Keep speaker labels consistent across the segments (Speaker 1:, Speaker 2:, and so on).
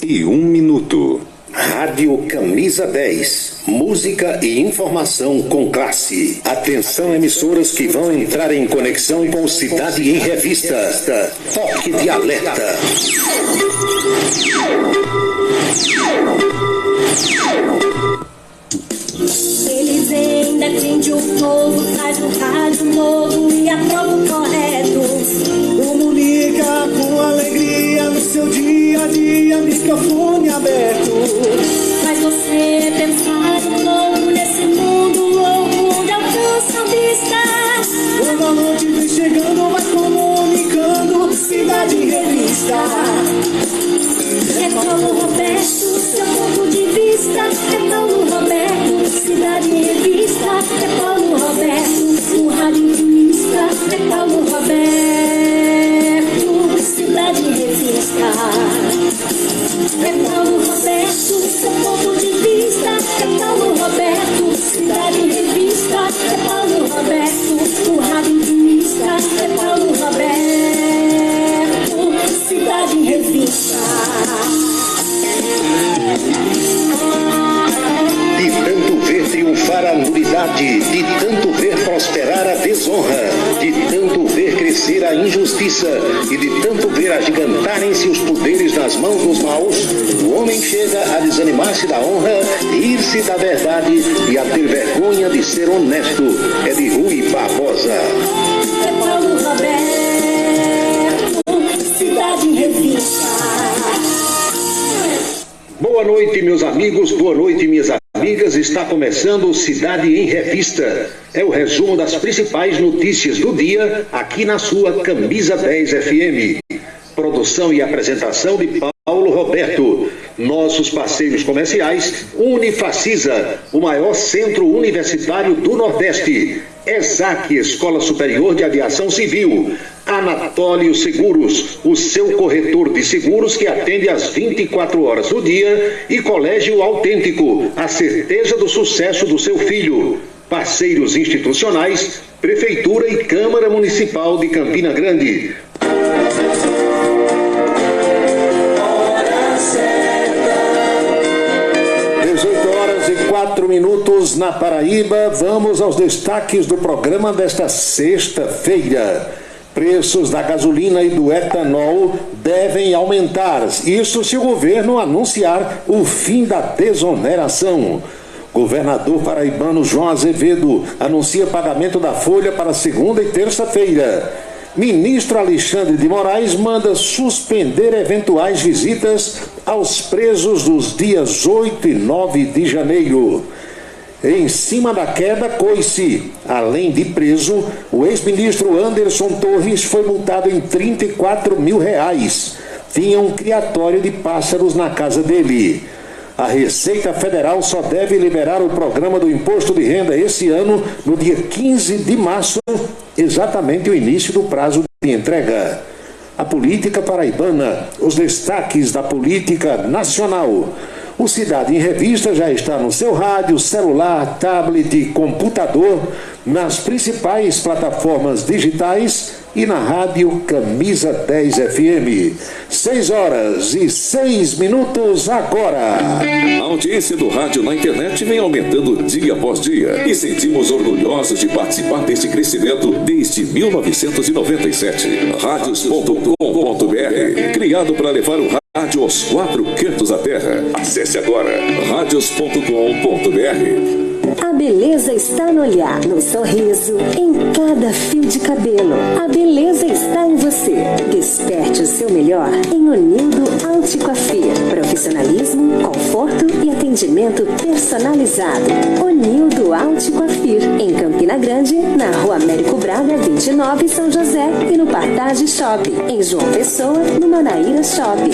Speaker 1: 8h01.
Speaker 2: Rádio Camisa 10. Música e informação com classe. Atenção, emissoras que vão entrar em conexão com Cidade em Revista. Toque de alerta.
Speaker 3: Eles ainda defende o povo, faz um rádio novo e aprova o correto.
Speaker 4: Comunica com alegria no seu dia a dia, microfone aberto.
Speaker 3: Faz você pensar um novo nesse mundo louco onde alcança a vista.
Speaker 4: Quando a noite vem chegando, vai comunicando, Cidade em Revista.
Speaker 3: É Paulo Roberto, seu ponto de vista. É Paulo Roberto, Cidade em Revista. É Paulo Roberto, o radialista. É Paulo Roberto, Cidade em Revista. É Paulo Roberto, seu ponto de vista. É Paulo Roberto, Cidade em Revista. É Paulo Roberto, o radialista. É Paulo Roberto, Cidade em Revista.
Speaker 2: De tanto ver triunfar a nulidade, de tanto ver prosperar a desonra, de tanto ver crescer a injustiça e de tanto ver agigantarem-se os poderes nas mãos dos maus, o homem chega a desanimar-se da honra, rir-se da verdade e a ter vergonha de ser honesto. É de Rui Barbosa.
Speaker 3: É Paulo Roberto, Cidade em Revista.
Speaker 2: Boa noite, meus amigos, boa noite, minhas amigas. Está começando o Cidade em Revista. É o resumo das principais notícias do dia aqui na sua Camisa 10 FM. Produção e apresentação de Paulo Roberto. Nossos parceiros comerciais: Unifacisa, o maior centro universitário do Nordeste. ESAC, Escola Superior de Aviação Civil. Anatólio Seguros, o seu corretor de seguros que atende às 24 horas do dia. E Colégio Autêntico, a certeza do sucesso do seu filho. Parceiros institucionais: Prefeitura e Câmara Municipal de Campina Grande. 18h04 na Paraíba. Vamos aos destaques do programa desta sexta-feira. Preços da gasolina e do etanol devem aumentar. Isso se o governo anunciar o fim da desoneração. Governador paraibano João Azevedo anuncia pagamento da folha para segunda e terça-feira. Ministro Alexandre de Moraes manda suspender eventuais visitas aos presos dos dias 8 e 9 de janeiro. Em cima da queda, Coice, além de preso, o ex-ministro Anderson Torres foi multado em R$34 mil. Tinha um criatório de pássaros na casa dele. A Receita Federal só deve liberar o programa do Imposto de Renda esse ano, no dia 15 de março, exatamente o início do prazo de entrega. A política paraibana, os destaques da política nacional. O Cidade em Revista já está no seu rádio, celular, tablet e computador, nas principais plataformas digitais e na rádio Camisa 10 FM. 6h06 agora.
Speaker 5: A audiência do rádio na internet vem aumentando dia após dia e sentimos orgulhosos de participar deste crescimento desde 1997. Radios.com.br, criado para levar o rádio aos 4 cantos da terra. Acesse agora radios.com.br.
Speaker 6: A beleza está no olhar, no sorriso, em cada fio de cabelo. A beleza está em você. Desperte o seu melhor em Unildo Alticoafir. Profissionalismo, conforto e atendimento personalizado. Unildo Alticoafir, em Campina Grande, na Rua Américo Braga, 29, São José, e no Partage Shopping, em João Pessoa, no Manaíra Shopping.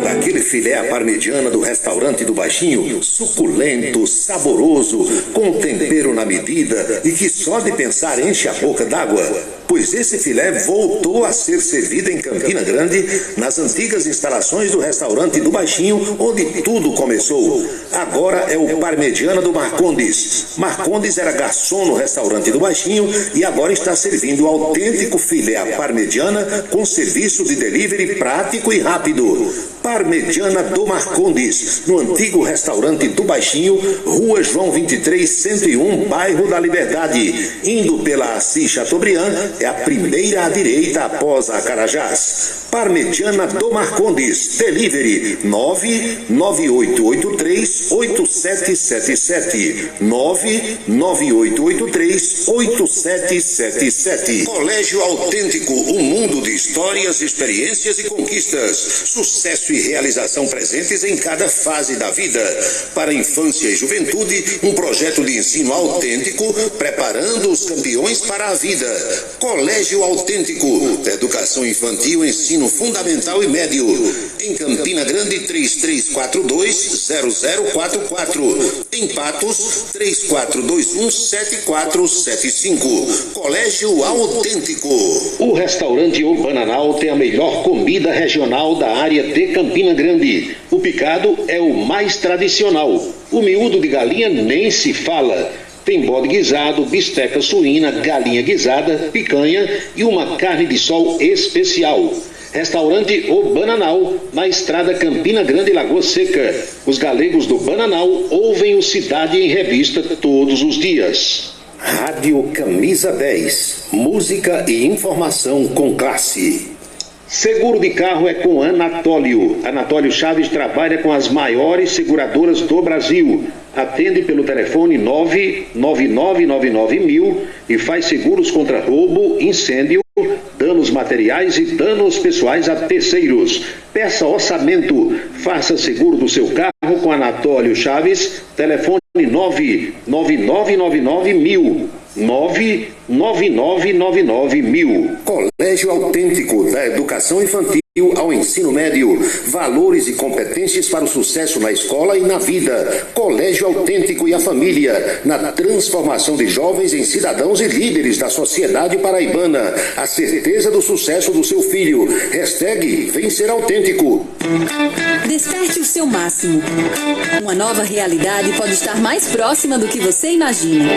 Speaker 2: Aquele filé à parmegiana do restaurante do Baixinho, suculento, saboroso, com tempero na medida e que só de pensar enche a boca d'água. pois esse filé voltou a ser servido em Campina Grande, nas antigas instalações do restaurante do Baixinho, onde tudo começou. Agora é o Parmegiana do Marcondes. Marcondes era garçom no restaurante do Baixinho e agora está servindo o autêntico filé à parmegiana com serviço de delivery prático e rápido. Parmegiana do Marcondes, no antigo restaurante do Baixinho, Rua João 23, 101, bairro da Liberdade. Indo pela Assis Chateaubriand, é a primeira à direita após a Carajás. Parmegiana do Marcondes, delivery 99883-8777. 99883-8777. Colégio Autêntico, um mundo de histórias, experiências e conquistas. Sucesso e realização presentes em cada fase da vida. Para a infância e juventude, um projeto de ensino autêntico, preparando os campeões para a vida. Colégio Autêntico, educação infantil, ensino fundamental e médio. Em Campina Grande, 3342-0044. Em Patos, 3421-7475. Colégio Autêntico. O restaurante O Bananal tem a melhor comida regional da área de Campina Grande. O picado é o mais tradicional. O miúdo de galinha nem se fala. Tem bode guisado, bisteca suína, galinha guisada, picanha e uma carne de sol especial. Restaurante O Bananal, na estrada Campina Grande, Lagoa Seca. Os galegos do Bananal ouvem o Cidade em Revista todos os dias. Rádio Camisa 10. Música e informação com classe. Seguro de carro é com Anatólio. Anatólio Chaves trabalha com as maiores seguradoras do Brasil. Atende pelo telefone 99999.000 e faz seguros contra roubo, incêndio, danos materiais e danos pessoais a terceiros. Peça orçamento. Faça seguro do seu carro com Anatólio Chaves. Telefone 99999.000. 99999.000. Colégio Autêntico, da educação infantil ao ensino médio. Valores e competências para o sucesso na escola e na vida. Colégio Autêntico e a família, na transformação de jovens em cidadãos e líderes da sociedade paraibana. A certeza do sucesso do seu filho. Hashtag Vem Ser Autêntico.
Speaker 1: Desperte o seu máximo. Uma nova realidade pode estar mais próxima do que você imagina.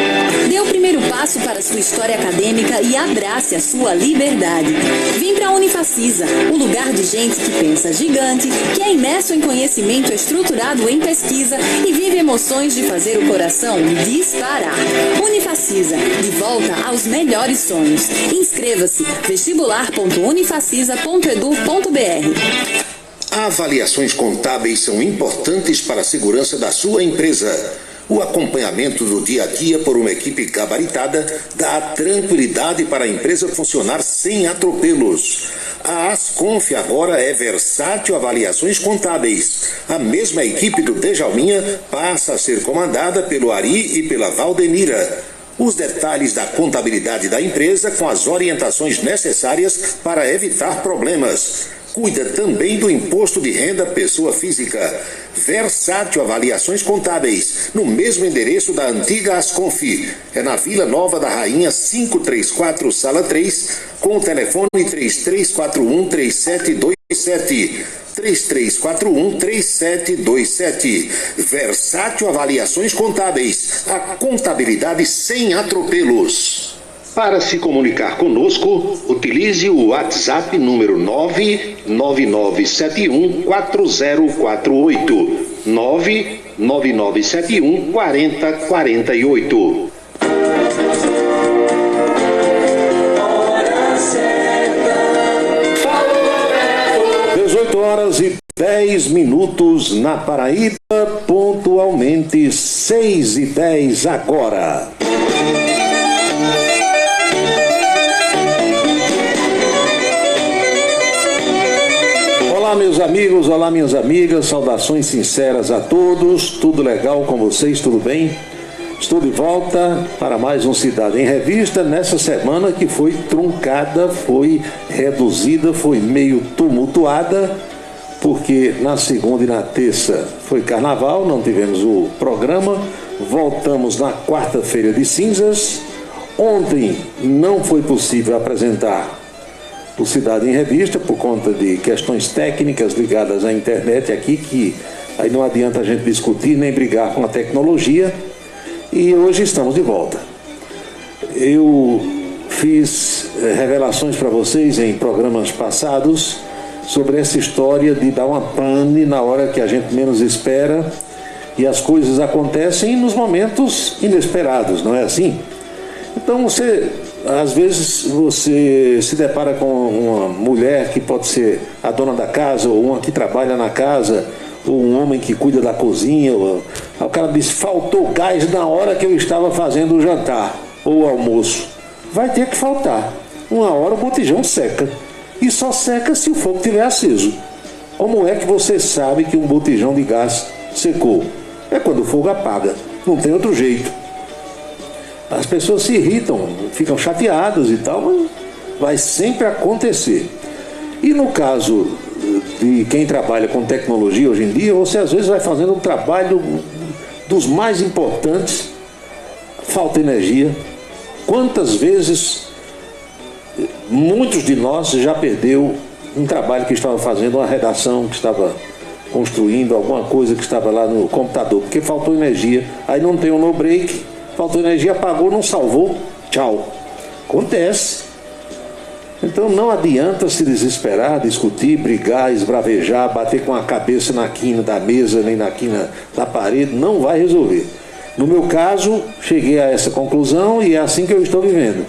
Speaker 1: Dê o primeiro passo para a sua história acadêmica e abrace a sua liberdade. Vem para a Unifacisa, o lugar de gente que pensa gigante, que é imerso em conhecimento estruturado em pesquisa e vive emoções de fazer o coração disparar. Unifacisa, de volta aos melhores sonhos. Inscreva-se vestibular.unifacisa.edu.br.
Speaker 2: Avaliações contábeis são importantes para a segurança da sua empresa. O acompanhamento do dia a dia por uma equipe gabaritada dá tranquilidade para a empresa funcionar sem atropelos. A Asconf agora é Versátil Avaliações Contábeis. A mesma equipe do Dejalminha passa a ser comandada pelo Ari e pela Valdenira. Os detalhes da contabilidade da empresa com as orientações necessárias para evitar problemas. Cuida também do imposto de renda pessoa física. Versátil Avaliações Contábeis, no mesmo endereço da antiga Asconf. É na Vila Nova da Rainha 534, Sala 3, com o telefone 3341-3727. 3341-3727. Versátil Avaliações Contábeis, a contabilidade sem atropelos. Para se comunicar conosco, utilize o WhatsApp número 99971-4048. 99971-4048. 18h10 na Paraíba, pontualmente 6h10 agora. Olá, meus amigos, olá, minhas amigas, saudações sinceras a todos, tudo legal com vocês, tudo bem? Estou de volta para mais um Cidade em Revista, nessa semana que foi truncada, foi reduzida, foi meio tumultuada, porque na segunda e na terça foi carnaval, não tivemos o programa, voltamos na quarta-feira de cinzas. Ontem não foi possível apresentar o Cidade em Revista por conta de questões técnicas ligadas à internet aqui, que aí não adianta a gente discutir nem brigar com a tecnologia, e hoje estamos de volta. Eu fiz revelações para vocês em programas passados sobre essa história de dar uma pane na hora que a gente menos espera, e as coisas acontecem nos momentos inesperados, não é assim? Então às vezes você se depara com uma mulher que pode ser a dona da casa, ou uma que trabalha na casa, ou um homem que cuida da cozinha. O cara diz: faltou gás na hora que eu estava fazendo o jantar ou o almoço. Vai ter que faltar. Uma hora o botijão seca. E só seca se o fogo estiver aceso. Como é que você sabe que um botijão de gás secou? É quando o fogo apaga. Não tem outro jeito. As pessoas se irritam, ficam chateadas e tal, mas vai sempre acontecer. E no caso de quem trabalha com tecnologia hoje em dia, você às vezes vai fazendo um trabalho dos mais importantes, falta energia. Quantas vezes muitos de nós já perdeu um trabalho que estava fazendo, uma redação que estava construindo, alguma coisa que estava lá no computador, porque faltou energia, aí não tem um no break, faltou energia, apagou, não salvou, tchau. Acontece. Então não adianta se desesperar, discutir, brigar, esbravejar, bater com a cabeça na quina da mesa, nem na quina da parede, não vai resolver. No meu caso, cheguei a essa conclusão e é assim que eu estou vivendo.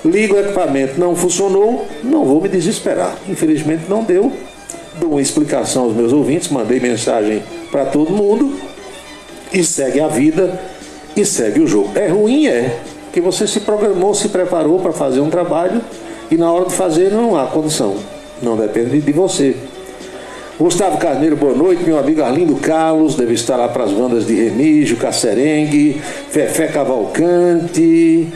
Speaker 2: Ligo o equipamento, não funcionou, não vou me desesperar. Infelizmente não deu. Dou uma explicação aos meus ouvintes, mandei mensagem para todo mundo e segue a vida e segue o jogo. É ruim, porque você se programou, se preparou para fazer um trabalho e na hora de fazer não há condição. Não depende de você. Gustavo Carneiro, boa noite. Meu amigo Arlindo Carlos, deve estar lá para as bandas de Remígio, Cacerengue, Fefé Cavalcante.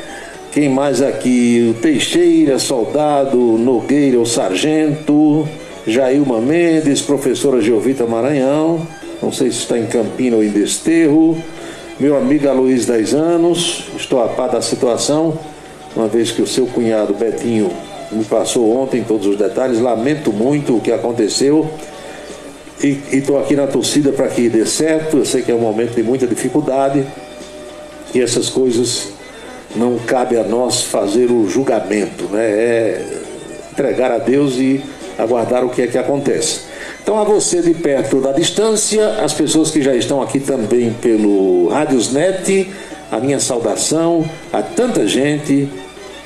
Speaker 2: Quem mais aqui? O Teixeira, Soldado, Nogueira, o Sargento, Jailma Mendes, professora Geovita Maranhão, não sei se está em Campina ou em Desterro. Meu amigo Aloysio, 10 anos, estou a par da situação, uma vez que o seu cunhado Betinho me passou ontem todos os detalhes. Lamento muito o que aconteceu e estou aqui na torcida para que dê certo. Eu sei que é um momento de muita dificuldade e essas coisas não cabe a nós fazer o julgamento, né? É entregar a Deus e aguardar o que é que acontece. Então, a você de perto ou da distância, as pessoas que já estão aqui também pelo Radiosnet, a minha saudação a tanta gente: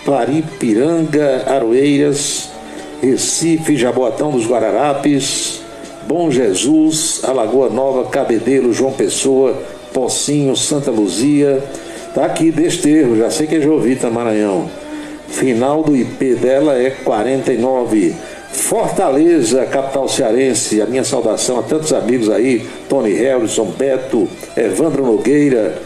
Speaker 2: Claripiranga, Aroeiras, Recife, Jaboatão dos Guararapes, Bom Jesus, Alagoa Nova, Cabedelo, João Pessoa, Pocinho, Santa Luzia. Tá aqui Desterro, já sei que é Jovita Maranhão. Final do IP dela é 49. Fortaleza, capital cearense, a minha saudação a tantos amigos aí: Tony Helson, Beto, Evandro Nogueira.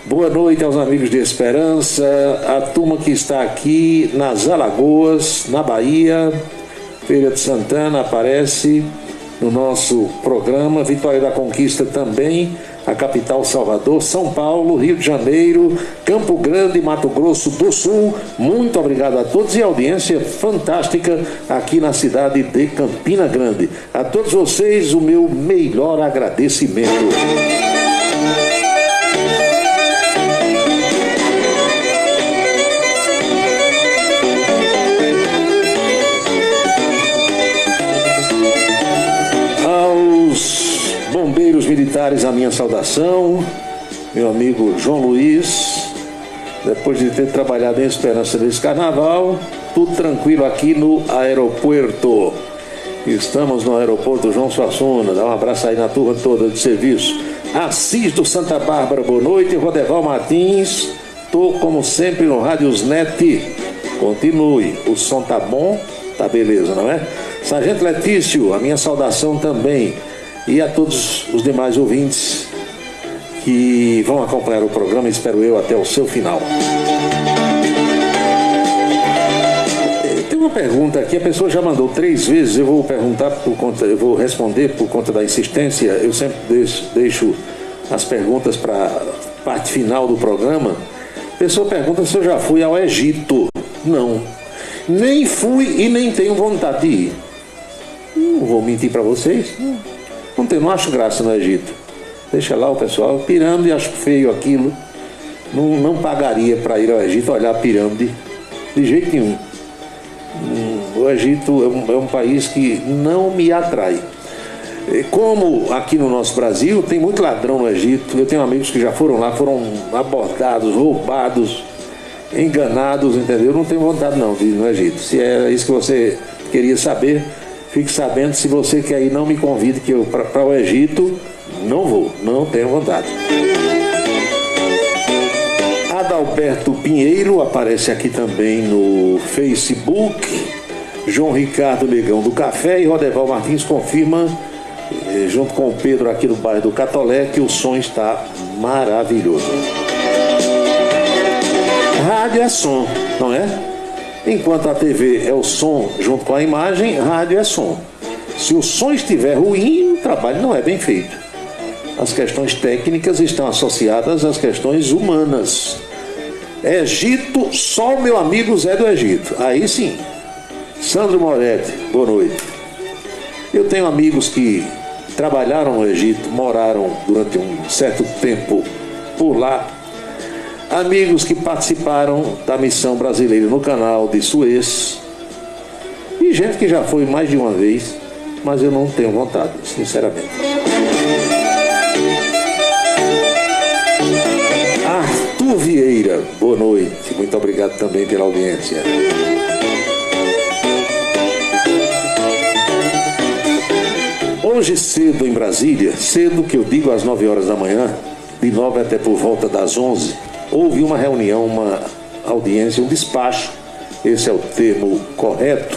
Speaker 2: Boa noite aos amigos de Esperança, a turma que está aqui nas Alagoas, na Bahia, Feira de Santana aparece no nosso programa, Vitória da Conquista também, a capital Salvador, São Paulo, Rio de Janeiro, Campo Grande, Mato Grosso do Sul. Muito obrigado a todos e audiência fantástica aqui na cidade de Campina Grande. A todos vocês o meu melhor agradecimento. Bombeiros militares, a minha saudação. Meu amigo João Luiz, depois de ter trabalhado em Esperança desse carnaval, tudo tranquilo aqui no aeroporto. Estamos no aeroporto João Suassuna. Dá um abraço aí na turma toda de serviço. Assis do Santa Bárbara, boa noite. Rodeval Martins, tô como sempre no Radiosnet. Continue, o som tá bom, tá beleza, não é? Sargento Letício, a minha saudação também. E a todos os demais ouvintes que vão acompanhar o programa, espero eu, até o seu final. Tem uma pergunta aqui, a pessoa já mandou 3 vezes, eu vou responder por conta da insistência. Eu sempre deixo as perguntas para a parte final do programa, A pessoa pergunta se eu já fui ao Egito. Não. Nem fui e nem tenho vontade de ir. Não vou mentir para vocês. Não acho graça no Egito. Deixa lá o pessoal. Pirâmide, acho feio aquilo. Não pagaria para ir ao Egito olhar a pirâmide. De jeito nenhum. O Egito é um país que não me atrai. Como aqui no nosso Brasil tem muito ladrão no Egito, eu tenho amigos que já foram lá, foram abordados, roubados, enganados, entendeu? Eu não tenho vontade não de ir no Egito. Se era isso que você queria saber, fique sabendo. Se você quer ir, não me convide, que eu para o Egito não vou, não tenho vontade. Adalberto Pinheiro aparece aqui também no Facebook. João Ricardo Legão do Café e Rodeval Martins confirma, junto com o Pedro aqui do bairro do Catolé, que o som está maravilhoso. Rádio é som, não é? Enquanto a TV é o som junto com a imagem, rádio é som. Se o som estiver ruim, o trabalho não é bem feito. As questões técnicas estão associadas às questões humanas. Egito, só o meu amigo Zé do Egito. Aí sim. Sandro Moretti, boa noite. Eu tenho amigos que trabalharam no Egito, moraram durante um certo tempo por lá. Amigos que participaram da missão brasileira no canal de Suez. E gente que já foi mais de uma vez, mas eu não tenho vontade, sinceramente. Arthur Vieira, boa noite. Muito obrigado também pela audiência. Hoje cedo em Brasília, cedo que eu digo às 9 horas da manhã, de 9 até por volta das 11, houve uma reunião, uma audiência, um despacho, esse é o termo correto,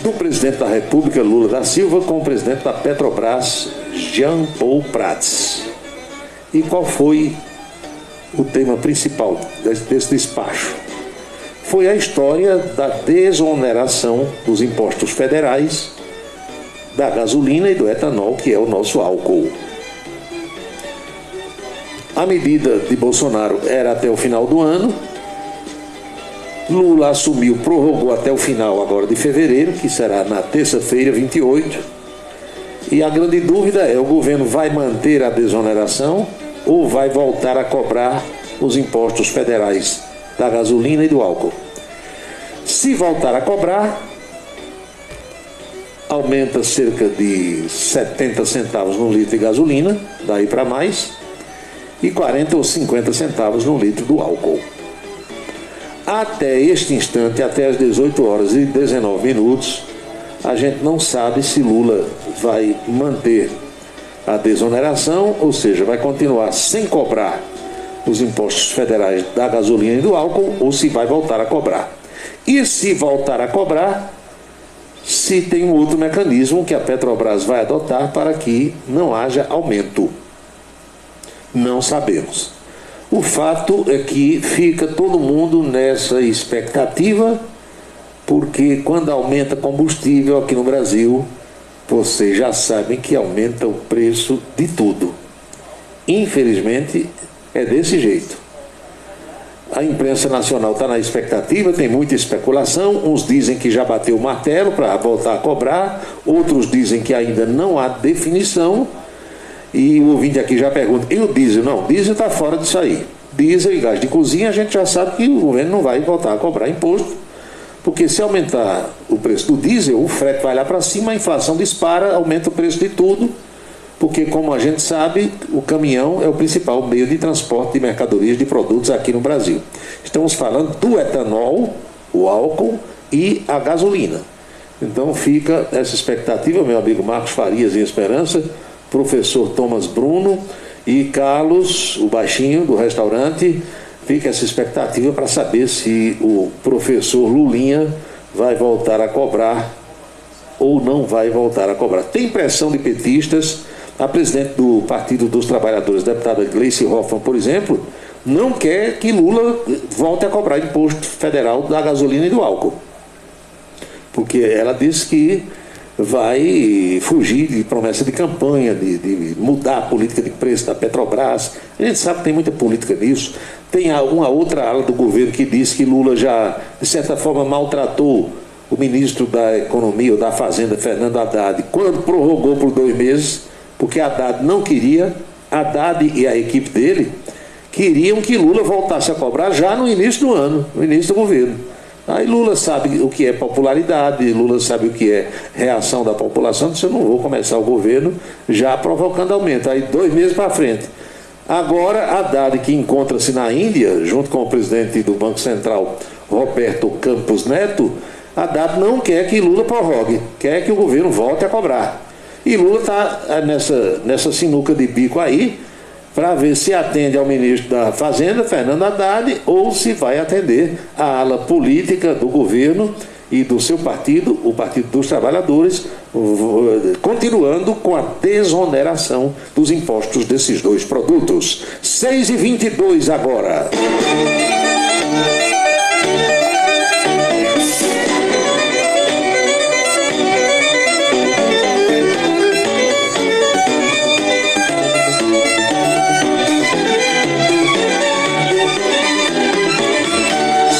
Speaker 2: do presidente da República, Lula da Silva, com o presidente da Petrobras, Jean Paul Prats. E qual foi o tema principal desse despacho? Foi a história da desoneração dos impostos federais, da gasolina e do etanol, que é o nosso álcool. A medida de Bolsonaro era até o final do ano. Lula assumiu, prorrogou até o final agora de fevereiro, que será na terça-feira, 28. E a grande dúvida é: o governo vai manter a desoneração ou vai voltar a cobrar os impostos federais da gasolina e do álcool? Se voltar a cobrar, aumenta cerca de 70 centavos no litro de gasolina, daí para mais, e 40 ou 50 centavos no litro do álcool. Até este instante, até as 18 horas e 19 minutos, a gente não sabe se Lula vai manter a desoneração, ou seja, vai continuar sem cobrar os impostos federais da gasolina e do álcool, ou se vai voltar a cobrar. E se voltar a cobrar, se tem um outro mecanismo que a Petrobras vai adotar para que não haja aumento. Não sabemos. O fato é que fica todo mundo nessa expectativa, porque quando aumenta combustível aqui no Brasil, vocês já sabem que aumenta o preço de tudo. Infelizmente, é desse jeito. A imprensa nacional está na expectativa, tem muita especulação. Uns dizem que já bateu o martelo para voltar a cobrar, outros dizem que ainda não há definição. E o ouvinte aqui já pergunta: e o diesel? Não, diesel está fora disso aí. Diesel e gás de cozinha, a gente já sabe que o governo não vai voltar a cobrar imposto, porque se aumentar o preço do diesel, o frete vai lá para cima, a inflação dispara, aumenta o preço de tudo, porque, como a gente sabe, o caminhão é o principal meio de transporte de mercadorias, de produtos aqui no Brasil. Estamos falando do etanol, o álcool e a gasolina. Então fica essa expectativa, meu amigo Marcos Farias em Esperança, professor Thomas Bruno e Carlos, o baixinho do restaurante, fica essa expectativa para saber se o professor Lulinha vai voltar a cobrar ou não vai voltar a cobrar. Tem pressão de petistas. A presidente do Partido dos Trabalhadores, deputada Gleice Hoffmann, por exemplo, não quer que Lula volte a cobrar imposto federal da gasolina e do álcool. Porque ela diz que vai fugir de promessa de campanha, de mudar a política de preço da Petrobras. A gente sabe que tem muita política nisso. Tem uma outra ala do governo que diz que Lula já, de certa forma, maltratou o ministro da Economia ou da Fazenda, Fernando Haddad, quando prorrogou por 2 meses, porque Haddad não queria. Haddad e a equipe dele queriam que Lula voltasse a cobrar já no início do ano, no início do governo. Aí Lula sabe o que é popularidade, Lula sabe o que é reação da população, disse: eu não vou começar o governo já provocando aumento. Aí 2 meses para frente. Agora Haddad, que encontra-se na Índia, junto com o presidente do Banco Central, Roberto Campos Neto, Haddad não quer que Lula prorrogue, quer que o governo volte a cobrar. E Lula está nessa sinuca de bico aí, para ver se atende ao ministro da Fazenda, Fernando Haddad, ou se vai atender a ala política do governo e do seu partido, o Partido dos Trabalhadores, continuando com a desoneração dos impostos desses 2 produtos. 6h22 agora.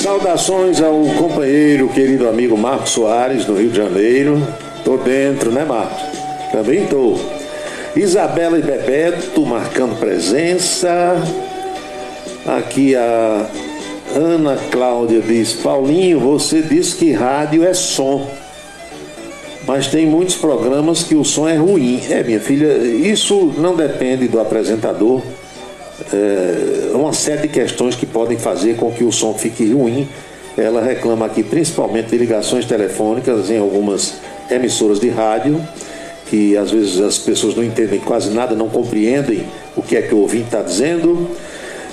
Speaker 2: Saudações ao companheiro, querido amigo Marcos Soares, do Rio de Janeiro. Tô dentro, né, Marcos? Também tô. Isabela e Bebeto marcando presença. Aqui a Ana Cláudia diz: Paulinho, você disse que rádio é som, mas tem muitos programas que o som é ruim. Minha filha, isso não depende do apresentador. Uma série de questões que podem fazer com que o som fique ruim. Ela reclama aqui principalmente de ligações telefônicas em algumas emissoras de rádio, que às vezes as pessoas não entendem quase nada, não compreendem o que é que o ouvinte está dizendo.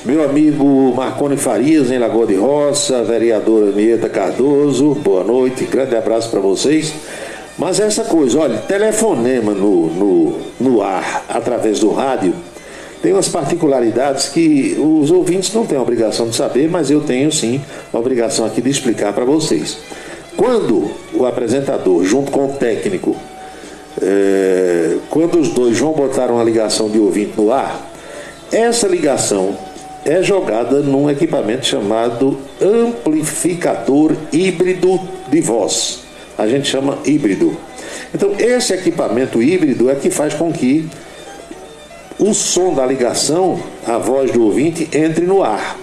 Speaker 2: Meu amigo Marconi Farias, em Lagoa de Roça, vereadora Nieta Cardoso, boa noite, grande abraço para vocês. Mas essa coisa, olha, telefonema no ar, através do rádio, tem umas particularidades que os ouvintes não têm a obrigação de saber, mas eu tenho sim a obrigação aqui de explicar para vocês. Quando o apresentador, junto com o técnico, quando os dois vão botar uma ligação de ouvinte no ar, essa ligação é jogada num equipamento chamado amplificador híbrido de voz. A gente chama híbrido. Então, esse equipamento híbrido é que faz com que o som da ligação, a voz do ouvinte, entre no ar.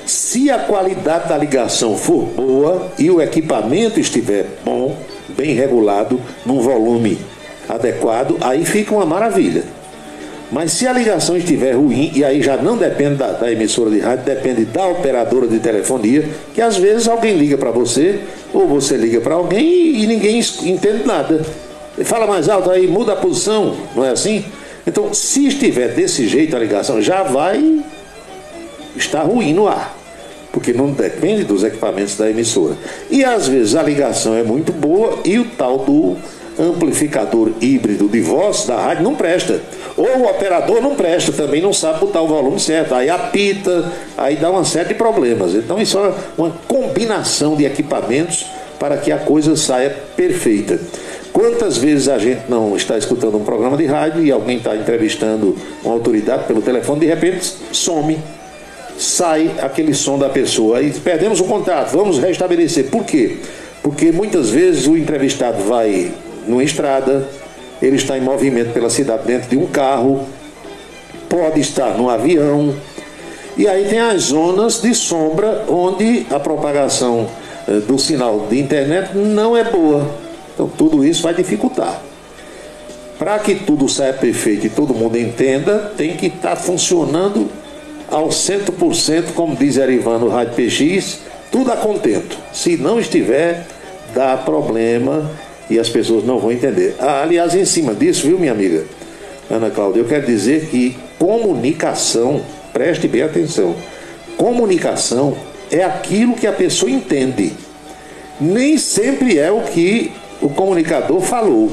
Speaker 2: Se a qualidade da ligação for boa e o equipamento estiver bom, bem regulado, num volume adequado, aí fica uma maravilha. Mas se a ligação estiver ruim, e aí já não depende da emissora de rádio, depende da operadora de telefonia, que às vezes alguém liga para você, ou você liga para alguém e ninguém entende nada. Fala mais alto aí, muda a posição, não é assim? Então, se estiver desse jeito a ligação, já vai estar ruim no ar, porque não depende dos equipamentos da emissora. E às vezes a ligação é muito boa e o tal do amplificador híbrido de voz da rádio não presta. Ou o operador não presta, também não sabe botar o volume certo, aí apita, aí dá uma série de problemas. Então isso é uma combinação de equipamentos para que a coisa saia perfeita. Quantas vezes a gente não está escutando um programa de rádio e alguém está entrevistando uma autoridade pelo telefone, de repente some, sai aquele som da pessoa, aí perdemos o contato, vamos restabelecer. Por quê? Porque muitas vezes o entrevistado vai numa estrada, ele está em movimento pela cidade dentro de um carro, pode estar num avião, e aí tem as zonas de sombra onde a propagação do sinal de internet não é boa. Então tudo isso vai dificultar. Para que tudo saia perfeito e todo mundo entenda, tem que estar funcionando ao 100%, como diz Erivan no Rádio PX, tudo a contento. Se não estiver, dá problema e as pessoas não vão entender. Aliás, em cima disso, viu, minha amiga Ana Cláudia, eu quero dizer que comunicação, preste bem atenção, comunicação é aquilo que a pessoa entende. Nem sempre é o que o comunicador falou.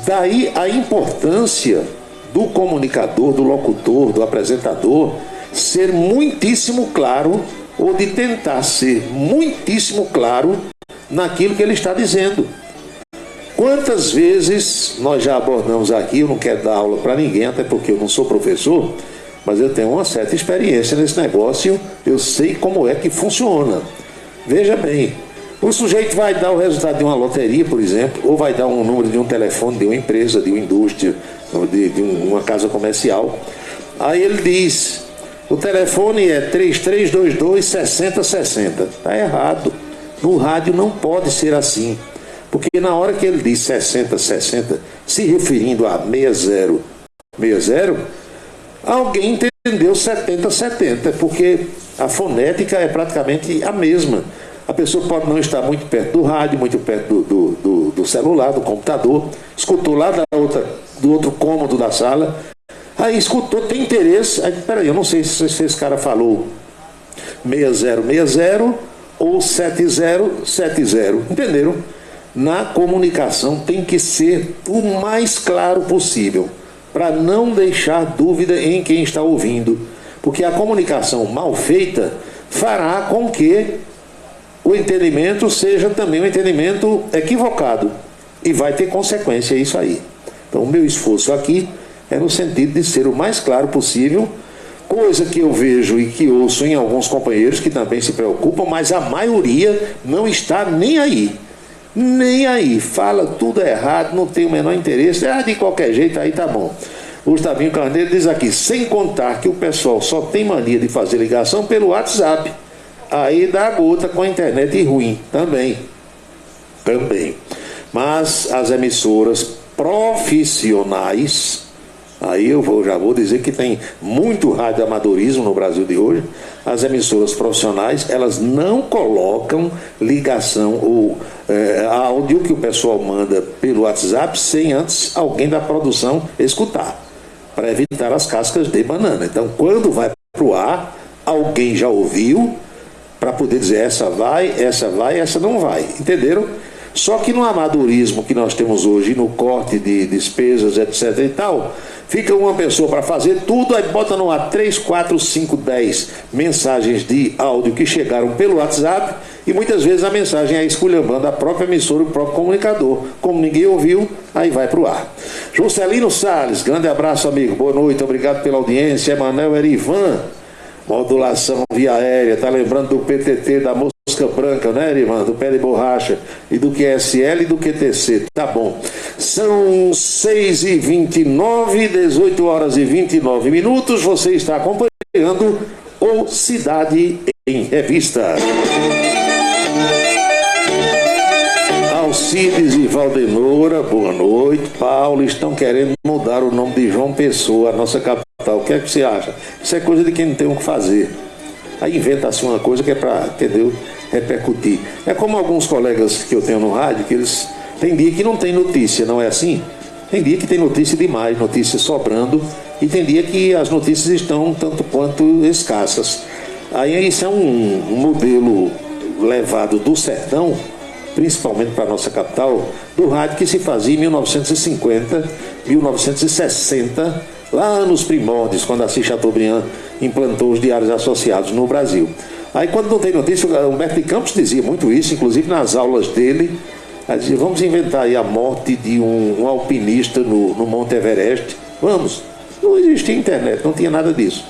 Speaker 2: Daí a importância do comunicador, do locutor, do apresentador ser muitíssimo claro, ou de tentar ser muitíssimo claro naquilo que ele está dizendo. Quantas vezes nós já abordamos aqui, eu não quero dar aula para ninguém, até porque eu não sou professor, mas eu tenho uma certa experiência nesse negócio, eu sei como é que funciona. Veja bem, o sujeito vai dar o resultado de uma loteria, por exemplo, ou vai dar um número de um telefone de uma empresa, de uma indústria, de uma casa comercial. Aí ele diz, o telefone é 3322-6060. Está errado. No rádio não pode ser assim. Porque na hora que ele diz 6060, se referindo a 6060, alguém entendeu 7070, porque a fonética é praticamente a mesma. A pessoa pode não estar muito perto do rádio, muito perto do celular, do computador, escutou lá do outro cômodo da sala, aí escutou, tem interesse, aí, peraí, eu não sei se esse cara falou 6060 ou 7070, entenderam? Na comunicação tem que ser o mais claro possível, para não deixar dúvida em quem está ouvindo, porque a comunicação mal feita fará com que o entendimento seja também um entendimento equivocado, e vai ter consequência isso aí. Então o meu esforço aqui é no sentido de ser o mais claro possível, coisa que eu vejo e que ouço em alguns companheiros que também se preocupam, mas a maioria não está nem aí. Nem aí, fala tudo errado, não tem o menor interesse, de qualquer jeito, aí tá bom. O Gustavinho Carneiro diz aqui, sem contar que o pessoal só tem mania de fazer ligação pelo WhatsApp, aí dá a gota com a internet ruim, também. Mas as emissoras profissionais, aí já vou dizer que tem muito radioamadorismo no Brasil de hoje. As emissoras profissionais, elas não colocam ligação ou áudio que o pessoal manda pelo WhatsApp sem antes alguém da produção escutar, para evitar as cascas de banana. Então, quando vai para o ar, alguém já ouviu, para poder dizer essa vai, essa não vai. Entenderam? Só que no amadorismo que nós temos hoje, no corte de despesas, etc. e tal, fica uma pessoa para fazer tudo, aí bota no ar 3, 4, 5, 10 mensagens de áudio que chegaram pelo WhatsApp, e muitas vezes a mensagem é esculhambando a própria emissora e o próprio comunicador. Como ninguém ouviu, aí vai para o ar. Juscelino Salles, grande abraço, amigo, boa noite, obrigado pela audiência. Emanuel Erivan, modulação via aérea, tá lembrando do PTT, da mosca branca, né, Erivan? Do pé de borracha, e do QSL e do QTC, tá bom. São 6h29, 18 horas e 29 minutos, você está acompanhando o Cidade em Revista. Alcides e Valdenora, boa noite. Paulo, estão querendo mudar o nome de João Pessoa, a nossa capital. O que é que você acha? Isso é coisa de quem não tem o que fazer. Aí inventa-se uma coisa que é para, entendeu, repercutir. É como alguns colegas que eu tenho no rádio, que eles tem dia que não tem notícia, não é assim? Tem dia que tem notícia demais, notícia sobrando, e tem dia que as notícias estão tanto quanto escassas. Aí isso é um modelo levado do sertão, principalmente para a nossa capital, do rádio que se fazia em 1950, 1960, lá nos primórdios, quando Assis Chateaubriand implantou os diários associados no Brasil. Aí quando não tem notícia, o Humberto de Campos dizia muito isso, inclusive nas aulas dele, aí dizia, vamos inventar aí a morte de um alpinista no Monte Everest. Vamos. Não existia internet, não tinha nada disso.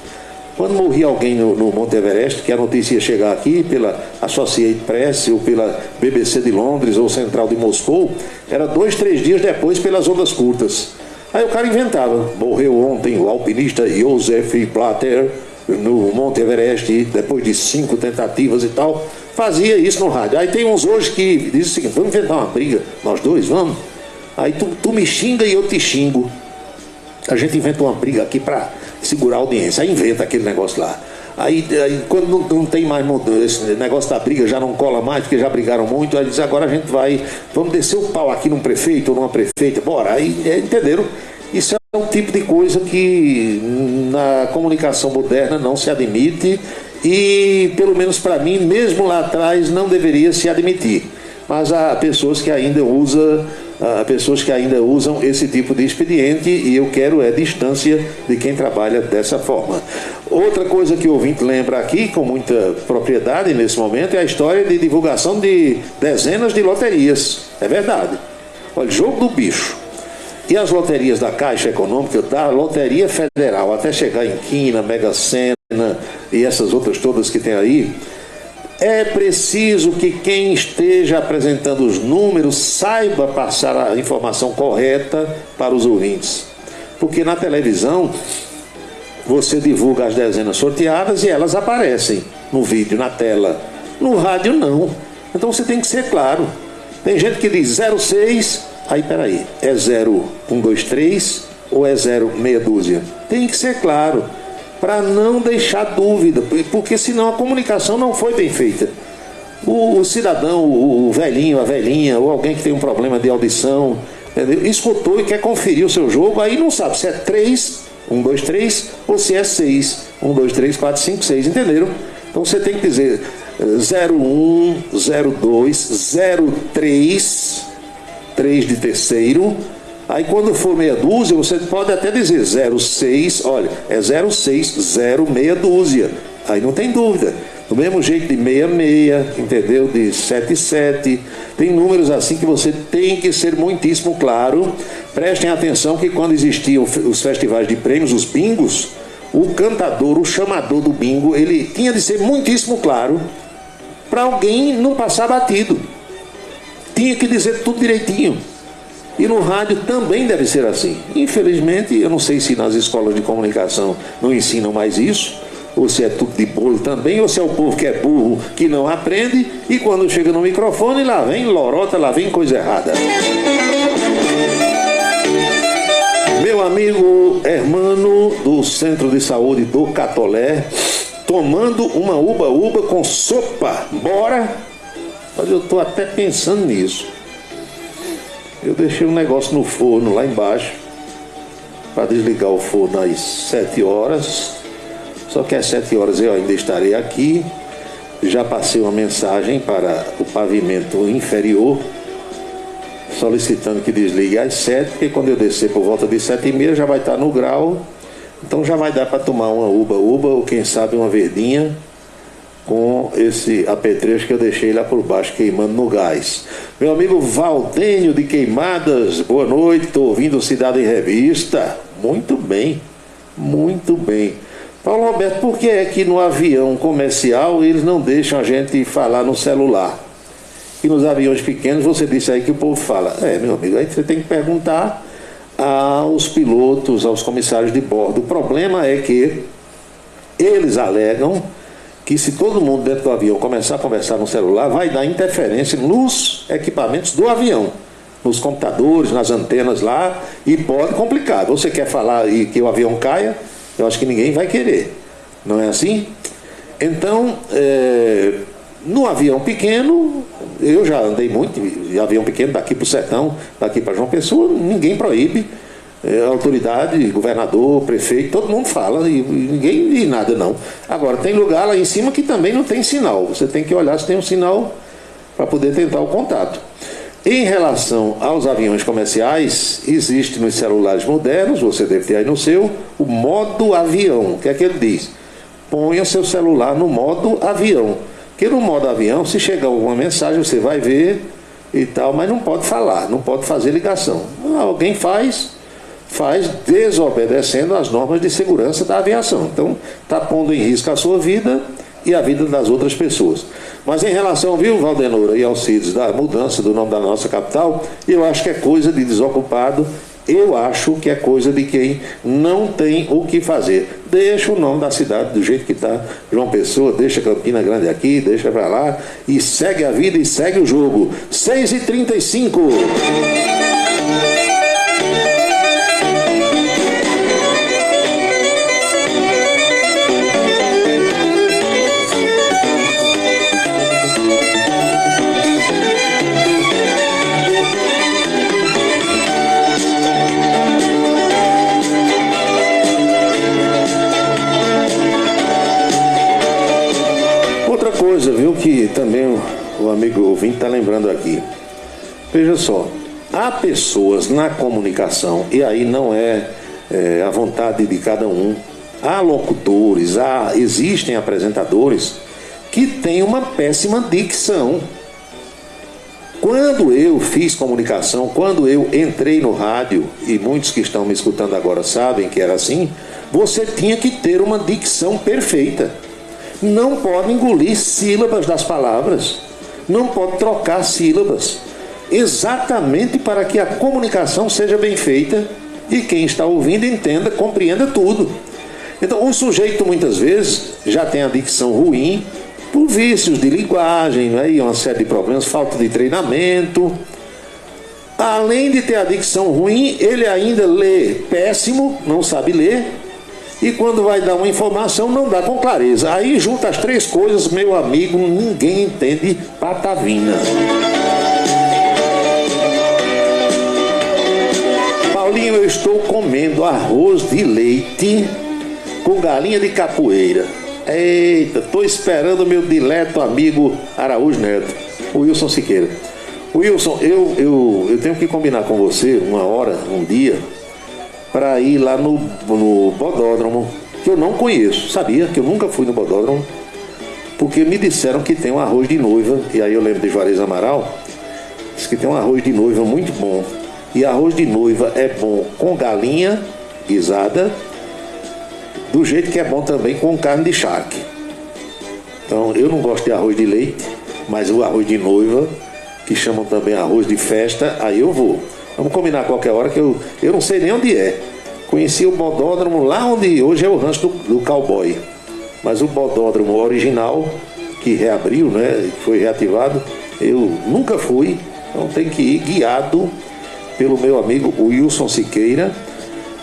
Speaker 2: Quando morria alguém no Monte Everest, que a notícia ia chegar aqui pela Associated Press, ou pela BBC de Londres, ou Central de Moscou, era 2, 3 dias depois pelas ondas curtas. Aí o cara inventava, morreu ontem o alpinista Josef Blatter no Monte Everest, depois de 5 tentativas e tal, fazia isso no rádio. Aí tem uns hoje que dizem o seguinte, vamos inventar uma briga, nós dois, vamos? Aí tu me xinga e eu te xingo. A gente inventa uma briga aqui para segurar a audiência, aí inventa aquele negócio lá. Aí quando não tem mais, esse negócio da briga já não cola mais, porque já brigaram muito, aí diz, agora a gente vamos descer o pau aqui num prefeito ou numa prefeita, bora, aí entenderam? Isso é um tipo de coisa que na comunicação moderna não se admite e, pelo menos para mim, mesmo lá atrás, não deveria se admitir. Mas há pessoas que ainda usam pessoas que ainda usam esse tipo de expediente, e eu quero distância de quem trabalha dessa forma. Outra coisa que o ouvinte lembra aqui, com muita propriedade nesse momento, é a história de divulgação de dezenas de loterias. É verdade. Olha, jogo do bicho. E as loterias da Caixa Econômica, da Loteria Federal, até chegar em Quina, Mega Sena e essas outras todas que tem aí, é preciso que quem esteja apresentando os números saiba passar a informação correta para os ouvintes. Porque na televisão você divulga as dezenas sorteadas e elas aparecem no vídeo, na tela. No rádio não. Então você tem que ser claro. Tem gente que diz 06, aí peraí, é 0123 ou é 0 meia dúzia? Tem que ser claro, para não deixar dúvida, porque senão a comunicação não foi bem feita. O cidadão, o velhinho, a velhinha, ou alguém que tem um problema de audição, entendeu? Escutou e quer conferir o seu jogo, aí não sabe se é 3, 1, 2, 3, ou se é 6, 1, 2, 3, 4, 5, 6, entenderam? Então você tem que dizer 01, 02, 03, 3 de terceiro. Aí quando for meia dúzia, você pode até dizer 06, olha, é 060 meia dúzia. Aí não tem dúvida. Do mesmo jeito de 66, entendeu? De 77. Tem números assim que você tem que ser muitíssimo claro. Prestem atenção que quando existiam os festivais de prêmios, os bingos, o cantador, o chamador do bingo, ele tinha de ser muitíssimo claro para alguém não passar batido. Tinha que dizer tudo direitinho. E no rádio também deve ser assim. Infelizmente, eu não sei se nas escolas de comunicação não ensinam mais isso, ou se é tudo de bolo também, ou se é o povo que é burro que não aprende, e quando chega no microfone, lá vem lorota, lá vem coisa errada. Meu amigo Hermano, do Centro de Saúde do Catolé, tomando uma uba-uba com sopa. Bora? Mas eu estou até pensando nisso. Eu deixei um negócio no forno lá embaixo para desligar o forno às 7 horas. Só que às 7 horas eu ainda estarei aqui. Já passei uma mensagem para o pavimento inferior solicitando que desligue às 7, porque quando eu descer por volta de 7h30 já vai estar no grau. Então já vai dar para tomar uma uba-uba ou quem sabe uma verdinha com esse apetrecho que eu deixei lá por baixo queimando no gás. Meu amigo Valdênio de Queimadas, boa noite, estou ouvindo Cidade em Revista. Muito bem, muito bem. Paulo Roberto, por que é que no avião comercial eles não deixam a gente falar no celular? E nos aviões pequenos você disse aí que o povo fala. Meu amigo, aí você tem que perguntar aos pilotos, aos comissários de bordo. O problema é que eles alegam que se todo mundo dentro do avião começar a conversar no celular, vai dar interferência nos equipamentos do avião, nos computadores, nas antenas lá, e pode complicar. Você quer falar e que o avião caia? Eu acho que ninguém vai querer. Não é assim? Então, no avião pequeno, eu já andei muito de avião pequeno, daqui para o Sertão, daqui para João Pessoa, ninguém proíbe. Autoridade, governador, prefeito, todo mundo fala e ninguém diz nada não. Agora, tem lugar lá em cima que também não tem sinal. Você tem que olhar se tem um sinal para poder tentar o contato. Em relação aos aviões comerciais, existe nos celulares modernos, você deve ter aí no seu, o modo avião. O que é que ele diz? Ponha seu celular no modo avião. Porque no modo avião, se chegar alguma mensagem, você vai ver e tal, mas não pode falar, não pode fazer ligação. Alguém faz desobedecendo as normas de segurança da aviação. Então, está pondo em risco a sua vida e a vida das outras pessoas. Mas em relação, viu, Valdenora e Alcides, da mudança do nome da nossa capital, eu acho que é coisa de desocupado, eu acho que é coisa de quem não tem o que fazer. Deixa o nome da cidade do jeito que está, João Pessoa, deixa Campina Grande aqui, deixa para lá, e segue a vida e segue o jogo. 6h35. Coisa, viu, que também o amigo ouvinte está lembrando aqui. Veja só, Há pessoas na comunicação, e aí não é a vontade de cada um, há locutores, existem apresentadores que têm uma péssima dicção. Quando eu fiz comunicação, quando eu entrei no rádio, e muitos que estão me escutando agora sabem que era assim, você tinha que ter uma dicção perfeita. Não pode engolir sílabas das palavras, não pode trocar sílabas, exatamente para que a comunicação seja bem feita e quem está ouvindo entenda, compreenda tudo. Então, o sujeito muitas vezes já tem a dicção ruim por vícios de linguagem, né, e uma série de problemas, falta de treinamento. Além de ter a dicção ruim, ele ainda lê péssimo, não sabe ler, e quando vai dar uma informação não dá com clareza. Aí junta as três coisas, meu amigo, ninguém entende patavina. Paulinho, eu estou comendo arroz de leite com galinha de capoeira. Eita, estou esperando meu dileto amigo Araújo Neto, o Wilson Siqueira. Wilson, eu tenho que combinar com você uma hora, um dia, para ir lá no bodódromo, que eu não conheço. Sabia que eu nunca fui no bodódromo, porque me disseram que tem um arroz de noiva, e aí eu lembro de Juarez Amaral, diz que tem um arroz de noiva muito bom. E arroz de noiva é bom com galinha guisada, do jeito que é bom também com carne de charque. Então, eu não gosto de arroz de leite, mas o arroz de noiva, que chamam também arroz de festa, aí eu vou. Vamos combinar qualquer hora, que eu não sei nem onde é. Conheci o bodódromo lá onde hoje é o rancho do cowboy. Mas o bodódromo original, que reabriu, né, foi reativado, eu nunca fui. Então tem que ir guiado pelo meu amigo Wilson Siqueira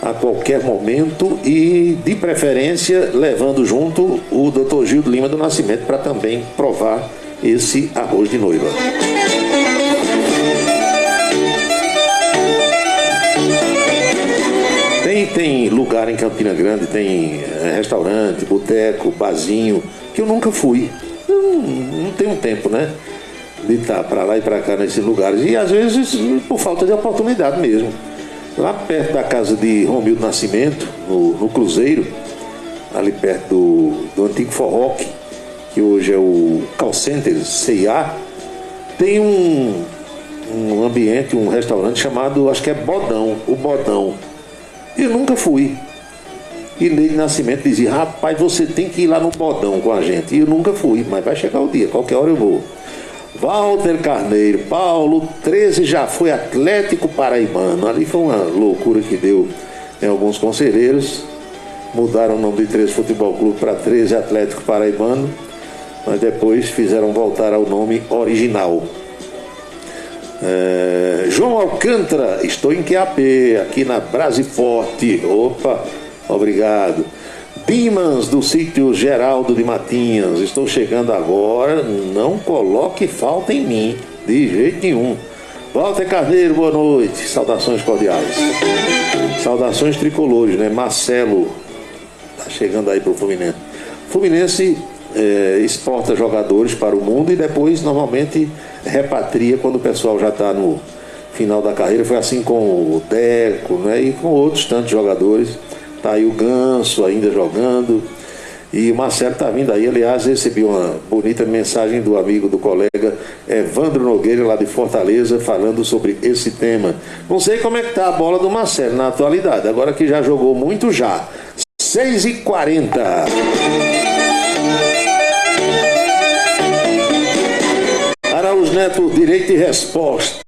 Speaker 2: a qualquer momento e, de preferência, levando junto o Dr. Gildo Lima do Nascimento para também provar esse arroz de noiva. Tem lugar em Campina Grande, tem restaurante, boteco, barzinho, que eu nunca fui. Não tenho tempo, né, de estar para lá e para cá nesses lugares. E às vezes por falta de oportunidade mesmo. Lá perto da casa de Romildo Nascimento, no Cruzeiro, ali perto do antigo Forroque, que hoje é o Call Center CIA, tem um ambiente, um restaurante chamado, acho que é Bodão, o Bodão. Eu nunca fui. E Neide Nascimento dizia, rapaz, você tem que ir lá no Bodão com a gente. E eu nunca fui, mas vai chegar o dia, qualquer hora eu vou. Walter Carneiro, Paulo 13 já foi Atlético Paraibano. Ali foi uma loucura que deu em alguns conselheiros. Mudaram o nome de 13 Futebol Clube para 13 Atlético Paraibano, mas depois fizeram voltar ao nome original. João Alcântara, estou em QAP, aqui na Brasiforte. Opa, obrigado. Dimans, do sítio Geraldo de Matinhas, estou chegando agora, não coloque falta em mim, de jeito nenhum. Walter Carneiro, boa noite, saudações cordiais. Saudações tricolores, né? Marcelo, tá chegando aí pro Fluminense. Fluminense exporta jogadores para o mundo e depois normalmente repatria quando o pessoal já está no final da carreira. Foi assim com o Deco, né? E com outros tantos jogadores. Tá aí o Ganso ainda jogando. E o Marcelo tá vindo aí. Aliás, recebi uma bonita mensagem do amigo, do colega Evandro Nogueira, lá de Fortaleza, falando sobre esse tema. Não sei como é que tá a bola do Marcelo na atualidade. Agora que já jogou muito já. 6h40. Araújo Neto, direito e resposta.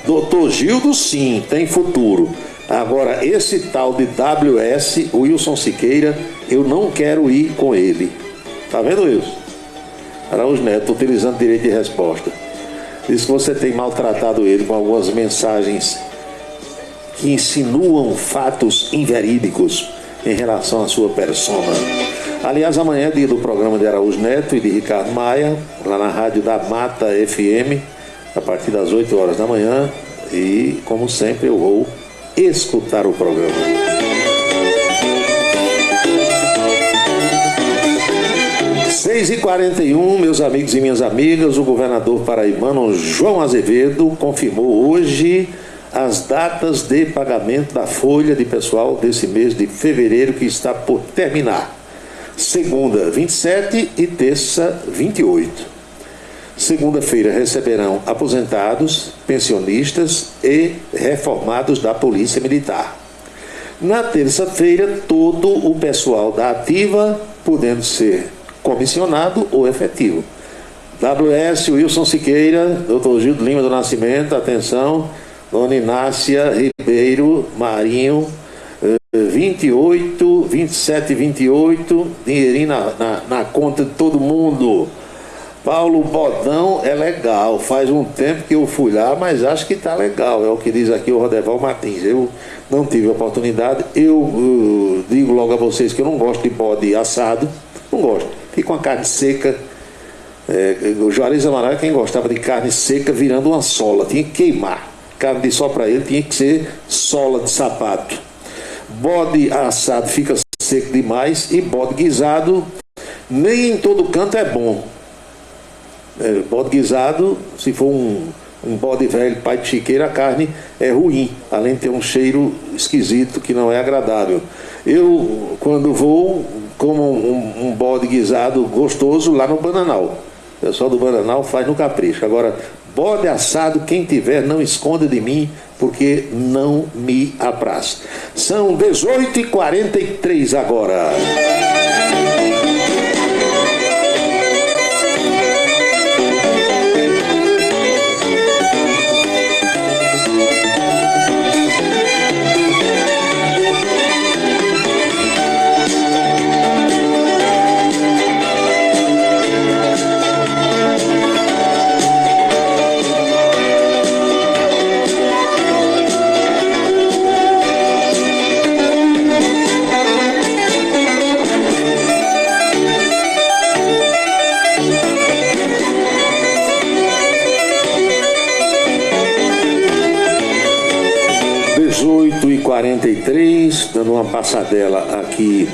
Speaker 2: Doutor Gildo, sim, tem futuro. Agora, esse tal de WS, o Wilson Siqueira, eu não quero ir com ele. Tá vendo, Wilson? Araújo Neto, utilizando direito de resposta. Diz que você tem maltratado ele com algumas mensagens que insinuam fatos inverídicos em relação à sua persona. Aliás, amanhã é dia do programa de Araújo Neto e de Ricardo Maia, lá na rádio da Mata FM, a partir das 8 horas da manhã. E, como sempre, eu vou escutar o programa. Seis e 41, meus amigos e minhas amigas, o governador paraibano João Azevedo confirmou hoje as datas de pagamento da folha de pessoal desse mês de fevereiro que está por terminar. Segunda, 27 e terça, 28. Segunda-feira receberão aposentados, pensionistas e reformados da Polícia Militar. Na terça-feira, todo o pessoal da ativa, podendo ser comissionado ou efetivo. WS Wilson Siqueira, Dr. Gildo Lima do Nascimento, atenção, Dona Inácia Ribeiro Marinho, 28, 27 e 28, dinheirinho na conta de todo mundo. Paulo Bodão é legal, faz um tempo que eu fui lá, mas acho que está legal, é o que diz aqui o Rodeval Martins. Eu não tive a oportunidade, eu digo logo a vocês que eu não gosto de bode assado, não gosto, fica com a carne seca. O Juarez Amaral é quem gostava de carne seca virando uma sola, tinha que queimar. Carne de sol para ele tinha que ser sola de sapato. Bode assado fica seco demais e bode guisado nem em todo canto é bom. Bode guisado, se for um bode velho, pai de chiqueira, a carne é ruim, além de ter um cheiro esquisito que não é agradável. Eu, quando vou, como um bode guisado gostoso lá no Bananal. O pessoal do Bananal faz no capricho. Agora, bode assado, quem tiver, não esconda de mim, porque não me apraz. São 18h43 agora. E 43, dando uma passadela aqui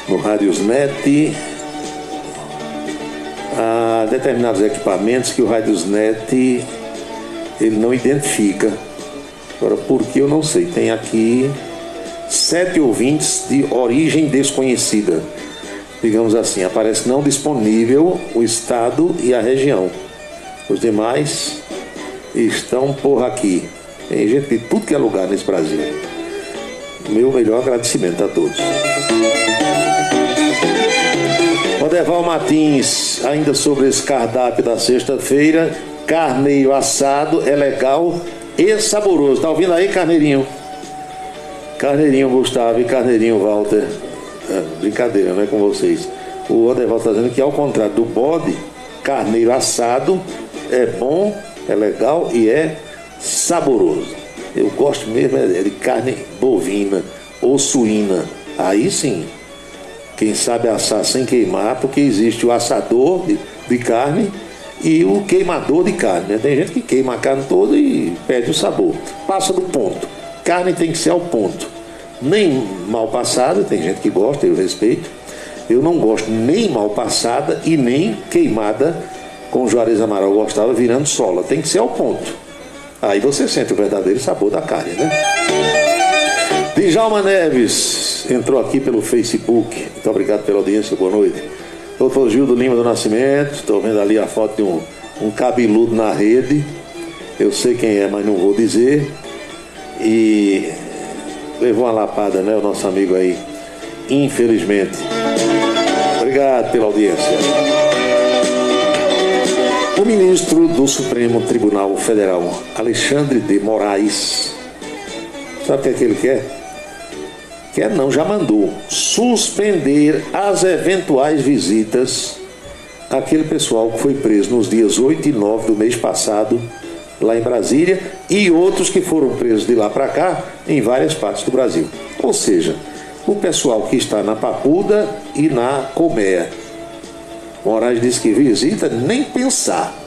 Speaker 2: no Radiosnet a determinados equipamentos que o Radiosnet ele não identifica. Agora, por que eu não sei? Tem aqui 7 ouvintes de origem desconhecida, digamos assim, aparece não disponível o estado e a região. Os demais estão por aqui. Tem gente de tudo que é lugar nesse Brasil. Meu melhor agradecimento a todos. Rodeval Martins, ainda sobre esse cardápio da sexta-feira, carneiro assado é legal e saboroso. Tá ouvindo aí, Carneirinho? Carneirinho Gustavo e Carneirinho Walter. Brincadeira, não é com vocês. O Rodeval está dizendo que ao contrário do bode, carneiro assado é bom, é legal e é saboroso. Eu gosto mesmo de carne bovina ou suína. Aí sim, quem sabe assar sem queimar, porque existe o assador de carne e o queimador de carne, né? Tem gente que queima a carne toda e perde o sabor, passa do ponto. Carne tem que ser ao ponto, nem mal passada. Tem gente que gosta, eu respeito. Eu não gosto nem mal passada e nem queimada, como o Juarez Amaral gostava, virando sola. Tem que ser ao ponto. Aí você sente o verdadeiro sabor da carne, né? Djalma Neves entrou aqui pelo Facebook. Muito obrigado pela audiência, boa noite. Dr. Gildo Lima do Nascimento, estou vendo ali a foto de um cabeludo na rede. Eu sei quem é, mas não vou dizer. E levou uma lapada, né, o nosso amigo aí, infelizmente. Obrigado pela audiência. O ministro do Supremo Tribunal Federal, Alexandre de Moraes, sabe o que ele quer? Quer não, já mandou suspender as eventuais visitas àquele pessoal que foi preso nos dias 8 e 9 do mês passado, lá em Brasília, e outros que foram presos de lá para cá, em várias partes do Brasil. Ou seja, o pessoal que está na Papuda e na Colmeia. Moraes disse que visita nem pensar.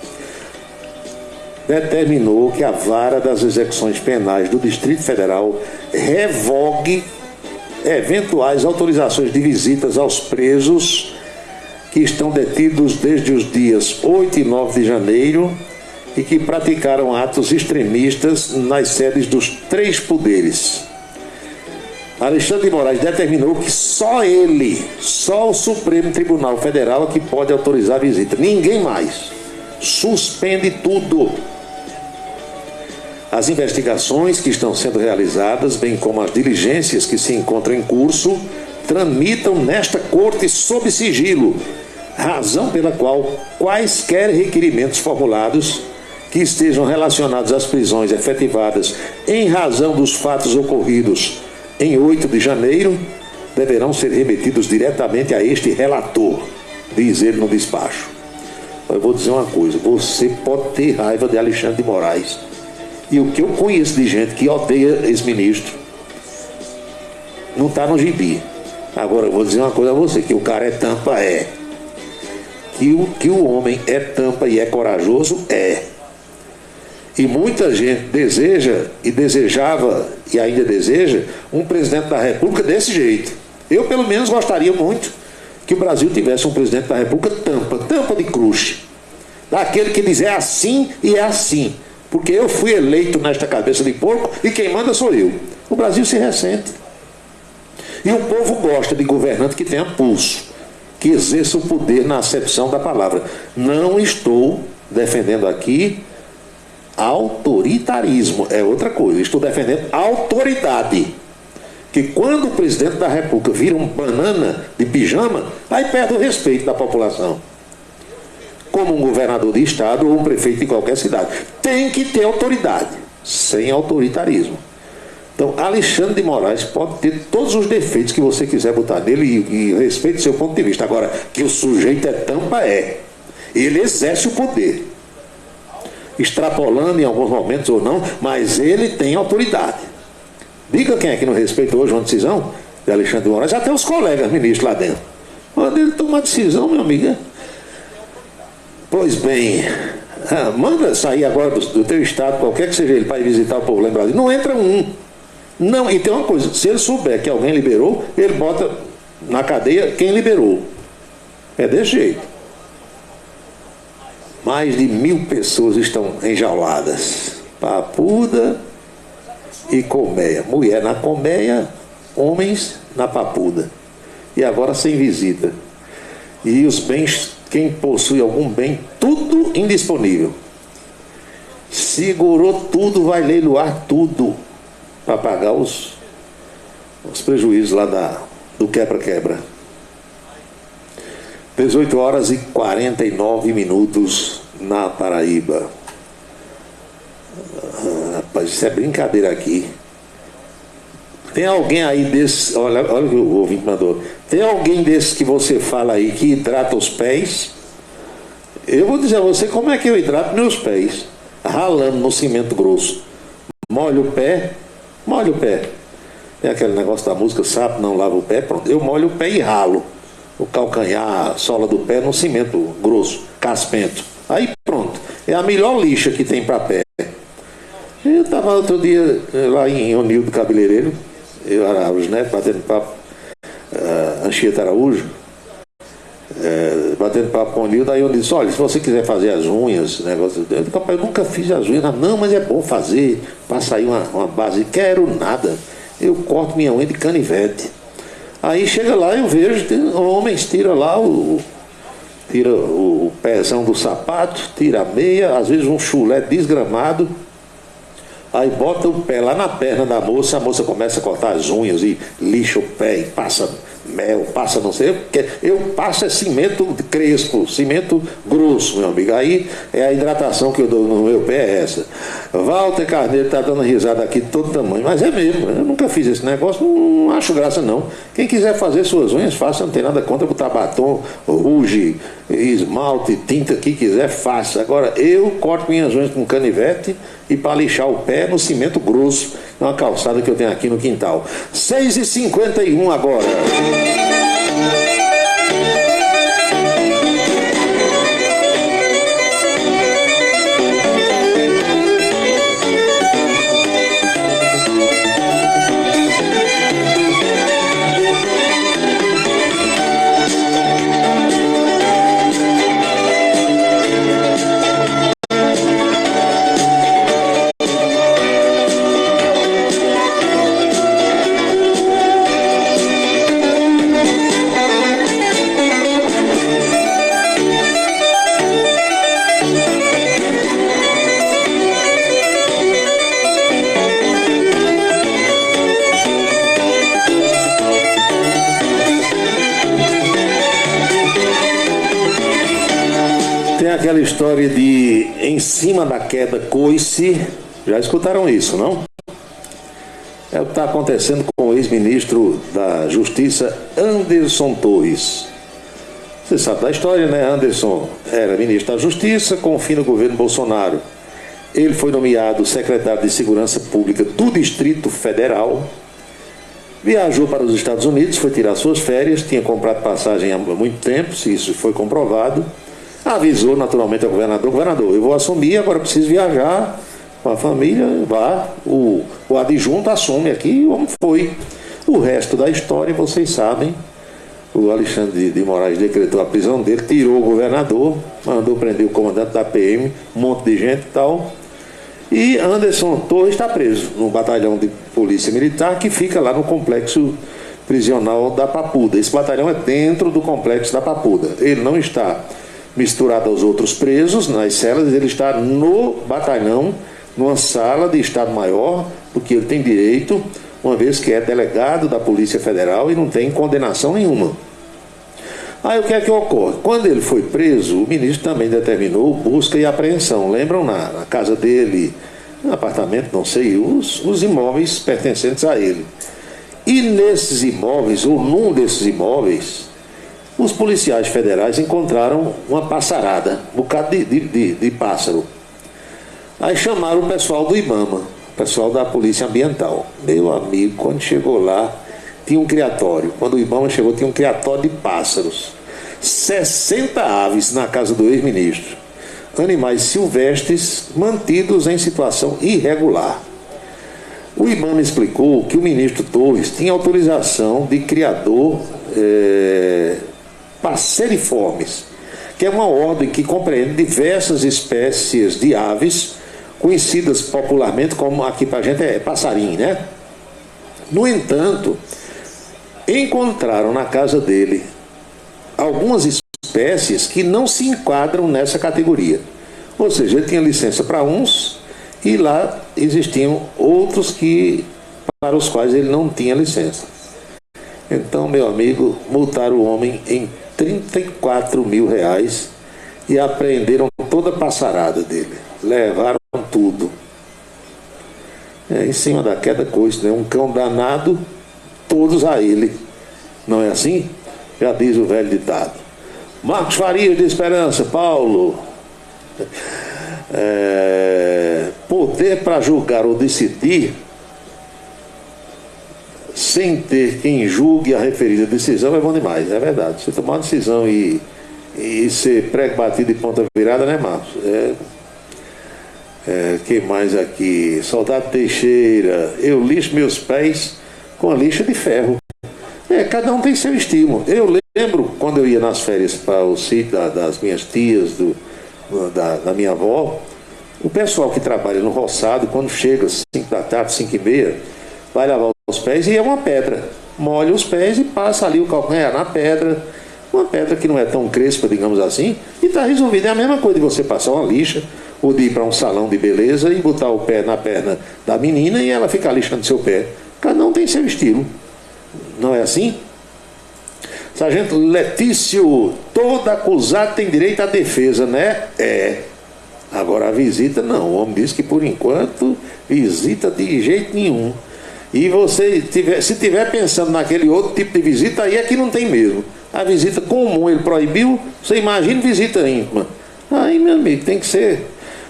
Speaker 2: Determinou que a Vara das Execuções Penais do Distrito Federal revogue eventuais autorizações de visitas aos presos que estão detidos desde os dias 8 e 9 de janeiro e que praticaram atos extremistas nas sedes dos 3 poderes. Alexandre de Moraes determinou que só ele, só o Supremo Tribunal Federal é que pode autorizar a visita, ninguém mais. Suspende tudo. As investigações que estão sendo realizadas, bem como as diligências que se encontram em curso, tramitam nesta corte sob sigilo, razão pela qual quaisquer requerimentos formulados que estejam relacionados às prisões efetivadas em razão dos fatos ocorridos em 8 de janeiro deverão ser remetidos diretamente a este relator, diz ele no despacho. Eu vou dizer uma coisa, você pode ter raiva de Alexandre de Moraes, e o que eu conheço de gente que odeia esse ministro não está no gibi. Agora eu vou dizer uma coisa a você, que o cara é tampa, que o homem é tampa e é corajoso, e muita gente deseja e desejava e ainda deseja um presidente da República desse jeito. Eu pelo menos gostaria muito que o Brasil tivesse um presidente da República tampa de crush, daquele que diz é assim e é assim, porque eu fui eleito nesta cabeça de porco e quem manda sou eu. O Brasil se ressente e o povo gosta de governante que tenha pulso, que exerça o poder na acepção da palavra. Não estou defendendo aqui autoritarismo, é outra coisa. Estou defendendo autoridade. Que quando o presidente da República vira um banana de pijama, aí perde o respeito da população. Como um governador de estado ou um prefeito de qualquer cidade. Tem que ter autoridade, sem autoritarismo. Então, Alexandre de Moraes pode ter todos os defeitos que você quiser botar nele e respeite seu ponto de vista. Agora, que o sujeito é tampa, ele exerce o poder. Extrapolando em alguns momentos ou não, mas ele tem autoridade. Diga quem é que não respeitou hoje uma decisão de Alexandre de Moraes, até os colegas ministros lá dentro. Quando ele toma uma decisão, meu amigo. Pois bem, manda sair agora do teu estado, qualquer que seja ele, para ir visitar o povo lá em Brasília. Não entra um. Não, e tem uma coisa, se ele souber que alguém liberou, ele bota na cadeia quem liberou. É desse jeito. Mais de 1000 pessoas estão enjauladas. Papuda e colmeia. Mulher na colmeia, homens na papuda. E agora sem visita. E os bens, quem possui algum bem, tudo indisponível. Segurou tudo, vai leiloar tudo para pagar os prejuízos lá do quebra-quebra. 18 horas e 49 minutos na Paraíba. Rapaz, isso é brincadeira aqui. Tem alguém aí desses, olha o que o ouvinte mandou. Tem alguém desses que você fala aí que hidrata os pés? Eu vou dizer a você como é que eu hidrato meus pés. Ralando no cimento grosso. Molho o pé. Tem aquele negócio da música, sapo não lava o pé. Pronto, eu molho o pé e ralo o calcanhar, a sola do pé no cimento grosso, caspento. Aí pronto, é a melhor lixa que tem para pé. Eu estava outro dia lá em Onildo Cabeleireiro, eu Araújo, né, batendo papo, Anchieta Araújo, batendo papo com o Onildo, aí eu disse, olha, se você quiser fazer as unhas, negócio, eu disse, papai, eu nunca fiz as unhas, não, mas é bom fazer, para sair uma base, quero nada, eu corto minha unha de canivete. Aí chega lá, eu vejo, homens tiram lá o pezão do sapato, tira a meia, às vezes um chulé desgramado, aí bota o pé lá na perna da moça, a moça começa a cortar as unhas e lixa o pé e passa mel, passa não sei o que. Eu passo cimento crespo, cimento grosso, meu amigo. Aí é a hidratação que eu dou no meu pé, é essa. Walter Carneiro está dando risada aqui de todo tamanho, mas é mesmo, eu nunca fiz esse negócio, não acho graça não. Quem quiser fazer suas unhas, faça, não tem nada contra botar batom, rouge, esmalte, tinta, que quiser, faça. Agora, eu corto minhas unhas com canivete e para lixar o pé no cimento grosso, uma calçada que eu tenho aqui no quintal. 6h51 agora. aquela história de em cima da queda coice. Já escutaram isso, não? É o que está acontecendo com o ex-ministro da Justiça, Anderson Torres. Você sabe da história, né? Anderson era ministro da Justiça com o fim do governo Bolsonaro. Ele foi nomeado secretário de Segurança Pública do Distrito Federal. Viajou para os Estados Unidos, foi tirar suas férias, tinha comprado passagem há muito tempo, se isso foi comprovado. Avisou naturalmente ao governador: governador, eu vou assumir, agora preciso viajar com a família, vá, o adjunto assume aqui, e o homem foi. O resto da história vocês sabem. O Alexandre de Moraes decretou a prisão dele, tirou o governador, mandou prender o comandante da PM, um monte de gente e tal. E Anderson Torres está preso no batalhão de polícia militar que fica lá no complexo prisional da Papuda. Esse batalhão é dentro do complexo da Papuda. Ele não está misturado aos outros presos nas celas, ele está no batalhão, numa sala de Estado-Maior, porque ele tem direito, uma vez que é delegado da Polícia Federal e não tem condenação nenhuma. Aí o que é que ocorre? Quando ele foi preso, o ministro também determinou busca e apreensão. Lembram na casa dele, no apartamento, não sei, os imóveis pertencentes a ele. E nesses imóveis, ou num desses imóveis, os policiais federais encontraram uma passarada, um bocado de pássaro. Aí chamaram o pessoal do IBAMA, o pessoal da Polícia Ambiental. Meu amigo, quando chegou lá, tinha um criatório. Quando o IBAMA chegou, tinha um criatório de pássaros. 60 aves na casa do ex-ministro. Animais silvestres mantidos em situação irregular. O IBAMA explicou que o ministro Torres tinha autorização de criador passeriformes, que é uma ordem que compreende diversas espécies de aves, conhecidas popularmente como, aqui pra gente é passarinho, né? No entanto, encontraram na casa dele algumas espécies que não se enquadram nessa categoria. Ou seja, ele tinha licença para uns e lá existiam outros para os quais ele não tinha licença. Então, meu amigo, multaram o homem em R$34 mil e apreenderam toda a passarada dele. Levaram tudo. Em cima da queda coice, né? Um cão danado, todos a ele. Não é assim? Já diz o velho ditado. Marcos Farias de Esperança, Paulo. Poder para julgar ou decidir sem ter quem julgue a referida decisão é bom demais, é verdade. Você tomar uma decisão e ser prego batido de ponta virada, né, Marcos? Quem mais aqui? Soldado Teixeira. Eu lixo meus pés com a lixa de ferro. Cada um tem seu estímulo. Eu lembro quando eu ia nas férias para o sítio das minhas tias, da minha avó, o pessoal que trabalha no roçado, quando chega 5 da tarde, 5h30, vai lavar os pés e é uma pedra. Molha os pés e passa ali o calcanhar na pedra. Uma pedra que não é tão crespa, digamos assim, e está resolvida. É a mesma coisa de você passar uma lixa, ou de ir para um salão de beleza e botar o pé na perna da menina e ela ficar lixando seu pé. Cada um tem seu estilo. Não é assim? Sargento Letício, todo acusado tem direito à defesa, né? Agora a visita não. O homem disse que por enquanto visita de jeito nenhum. E você se tiver pensando naquele outro tipo de visita, aí é que não tem mesmo. A visita comum ele proibiu, você imagina visita íntima. Aí, meu amigo, tem que ser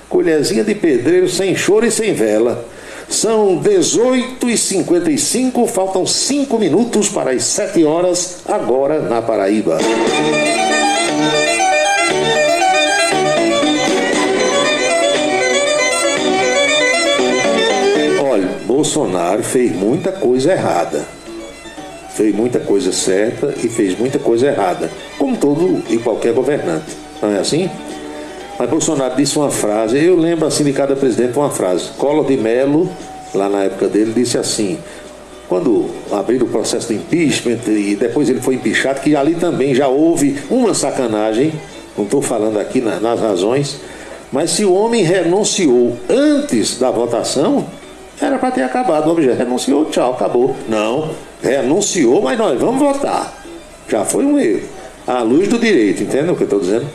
Speaker 2: colherzinha de pedreiro, sem choro e sem vela. São 18h55, faltam 5 minutos para as 7 horas, agora na Paraíba. Olha, Bolsonaro fez muita coisa errada. Fez muita coisa certa e fez muita coisa errada, como todo e qualquer governante. Não é assim? Mas Bolsonaro disse uma frase, eu lembro assim de cada presidente uma frase. Collor de Mello, lá na época dele, disse assim, quando abriram o processo de impeachment e depois ele foi empichado, que ali também já houve uma sacanagem, não estou falando aqui nas razões, mas se o homem renunciou antes da votação, era para ter acabado o objeto. Renunciou, tchau, acabou. Não, renunciou, mas nós vamos votar. Já foi um erro. À luz do direito, entende o que eu estou dizendo?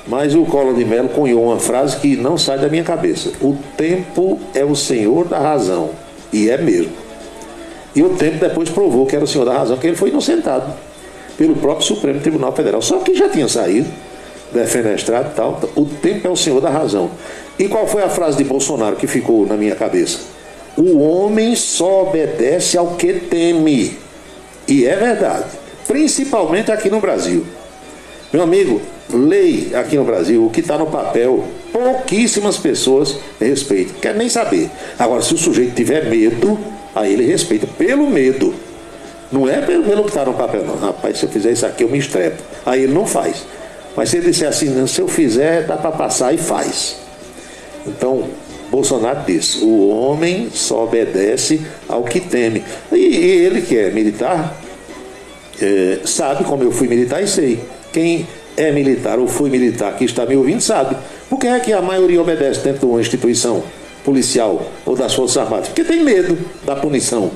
Speaker 2: Mas o Collor de Mello cunhou uma frase que não sai da minha cabeça: o tempo é o senhor da razão. E é mesmo. E o tempo depois provou que era o senhor da razão, que ele foi inocentado pelo próprio Supremo Tribunal Federal. Só que já tinha saído, defenestrado e tal. O tempo é o senhor da razão. E qual foi a frase de Bolsonaro que ficou na minha cabeça? O homem só obedece ao que teme. E é verdade. Principalmente aqui no Brasil. Meu amigo, lei aqui no Brasil, o que está no papel, pouquíssimas pessoas respeitam. Quer nem saber. Agora, se o sujeito tiver medo, aí ele respeita. Pelo medo. Não é pelo que está no papel, não. Rapaz, se eu fizer isso aqui, eu me estrepo. Aí ele não faz. Mas se ele disser assim, se eu fizer, dá para passar, e faz. Então, Bolsonaro disse: o homem só obedece ao que teme. E ele, que é militar, sabe como eu fui militar e sei. Quem é militar ou foi militar que está me ouvindo sabe. Por que é que a maioria obedece dentro de uma instituição policial ou das Forças Armadas? Porque tem medo da punição.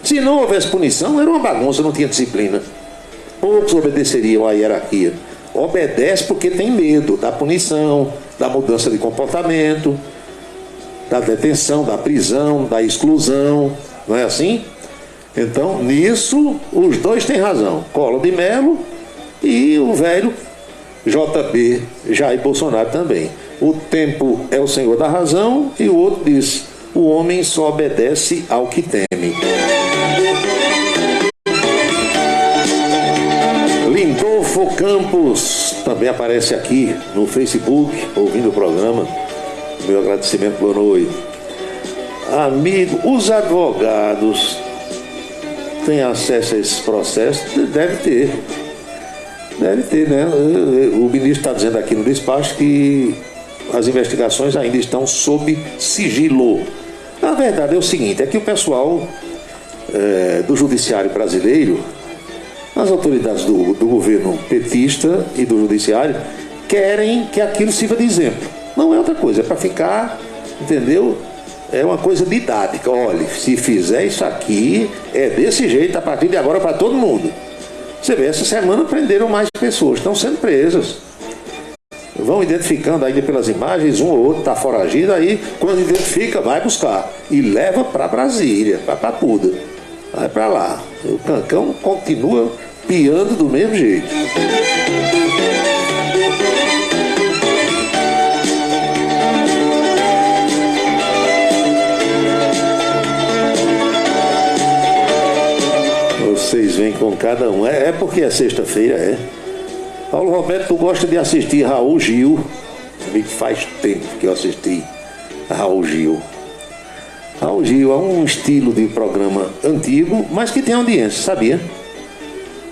Speaker 2: Se não houvesse punição, era uma bagunça, não tinha disciplina. Poucos obedeceriam à hierarquia. Obedece porque tem medo da punição, da mudança de comportamento, da detenção, da prisão, da exclusão. Não é assim? Então, nisso, os dois têm razão. Collor de Mello e o velho JB, Jair Bolsonaro também. O tempo é o senhor da razão, e o outro diz: o homem só obedece ao que teme. Lindolfo Campos também aparece aqui no Facebook, ouvindo o programa. Meu agradecimento, boa noite. Amigo, os advogados têm acesso a esses processos? Deve ter, né? O ministro está dizendo aqui no despacho que as investigações ainda estão sob sigilo. A verdade é o seguinte: é que o pessoal do judiciário brasileiro, as autoridades do governo petista e do judiciário, querem que aquilo sirva de exemplo. Não é outra coisa, é para ficar, entendeu? É uma coisa didática. Olha, se fizer isso aqui, é desse jeito a partir de agora para todo mundo. Você vê, essa semana prenderam mais pessoas, estão sendo presas. Vão identificando ainda pelas imagens, um ou outro está foragido, aí quando identifica, vai buscar e leva para Brasília, para Papuda. Vai para lá. O Cancão continua piando do mesmo jeito. Vocês vêm com cada um. É porque é sexta-feira, é. Paulo Roberto, tu gosta de assistir Raul Gil? Faz tempo que eu assisti Raul Gil. Raul Gil é um estilo de programa antigo, mas que tem audiência, sabia?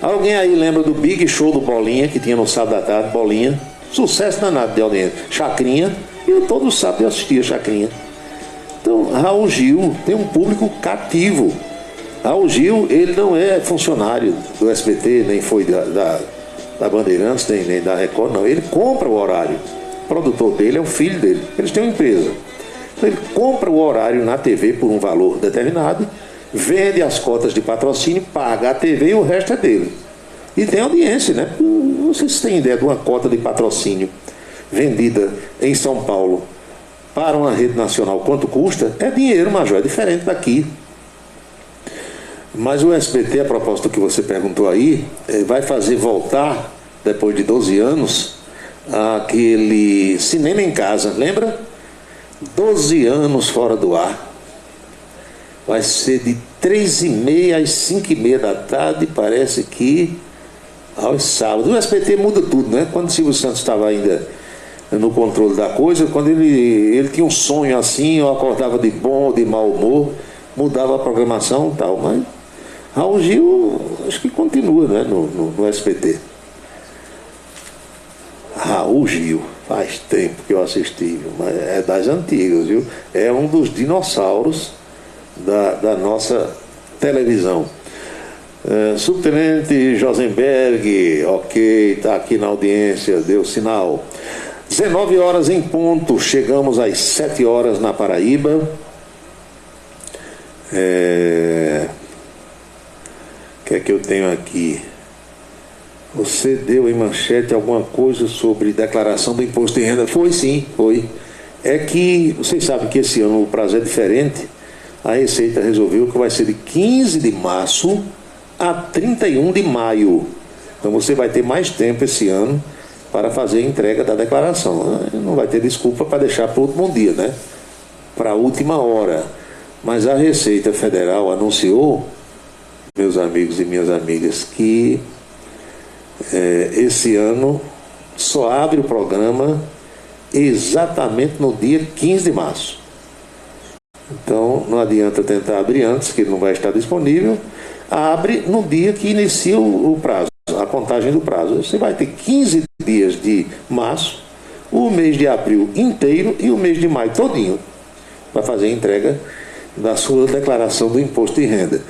Speaker 2: Alguém aí lembra do Big Show do Bolinha, que tinha no sábado à tarde, Bolinha? Sucesso danado de audiência. Chacrinha, eu todo sábado eu assistia Chacrinha. Então, Raul Gil tem um público cativo. Raul Gil, ele não é funcionário do SBT, nem foi da Bandeirantes, nem da Record, não. Ele compra o horário. O produtor dele é o filho dele. Eles têm uma empresa. Então, ele compra o horário na TV por um valor determinado, vende as cotas de patrocínio, paga a TV e o resto é dele. E tem audiência, né? Não sei se tem ideia de uma cota de patrocínio vendida em São Paulo para uma rede nacional, quanto custa? É dinheiro, Major, é diferente daqui. Mas o SBT, a propósito do que você perguntou aí, vai fazer voltar, depois de 12 anos, aquele Cinema em Casa, lembra? 12 anos fora do ar. Vai ser de 3h30 às 5h30 da tarde, parece que aos sábados. O SBT muda tudo, né? Quando o Silvio Santos estava ainda no controle da coisa, quando ele tinha um sonho assim, eu acordava de bom ou de mau humor, mudava a programação e tal, mas Raul Gil, acho que continua, né, no SBT. Raul Gil, faz tempo que eu assisti, viu? Mas é das antigas, viu? É um dos dinossauros da nossa televisão. Subtenente Josenberg, ok, está aqui na audiência, deu sinal. 19 horas em ponto, chegamos às 7 horas na Paraíba. O que é que eu tenho aqui? Você deu em manchete alguma coisa sobre declaração do imposto de renda? Foi sim, foi. É que, vocês sabem que esse ano o prazo é diferente. A Receita resolveu que vai ser de 15 de março a 31 de maio. Então você vai ter mais tempo esse ano para fazer a entrega da declaração. Não vai ter desculpa para deixar para o último dia, né? Para a última hora. Mas a Receita Federal anunciou, meus amigos e minhas amigas, que esse ano só abre o programa exatamente no dia 15 de março. Então não adianta tentar abrir antes, que ele não vai estar disponível. Abre no dia que inicia o prazo, a contagem do prazo. Você vai ter 15 dias de março, o mês de abril inteiro e o mês de maio todinho para fazer a entrega da sua declaração do imposto de renda.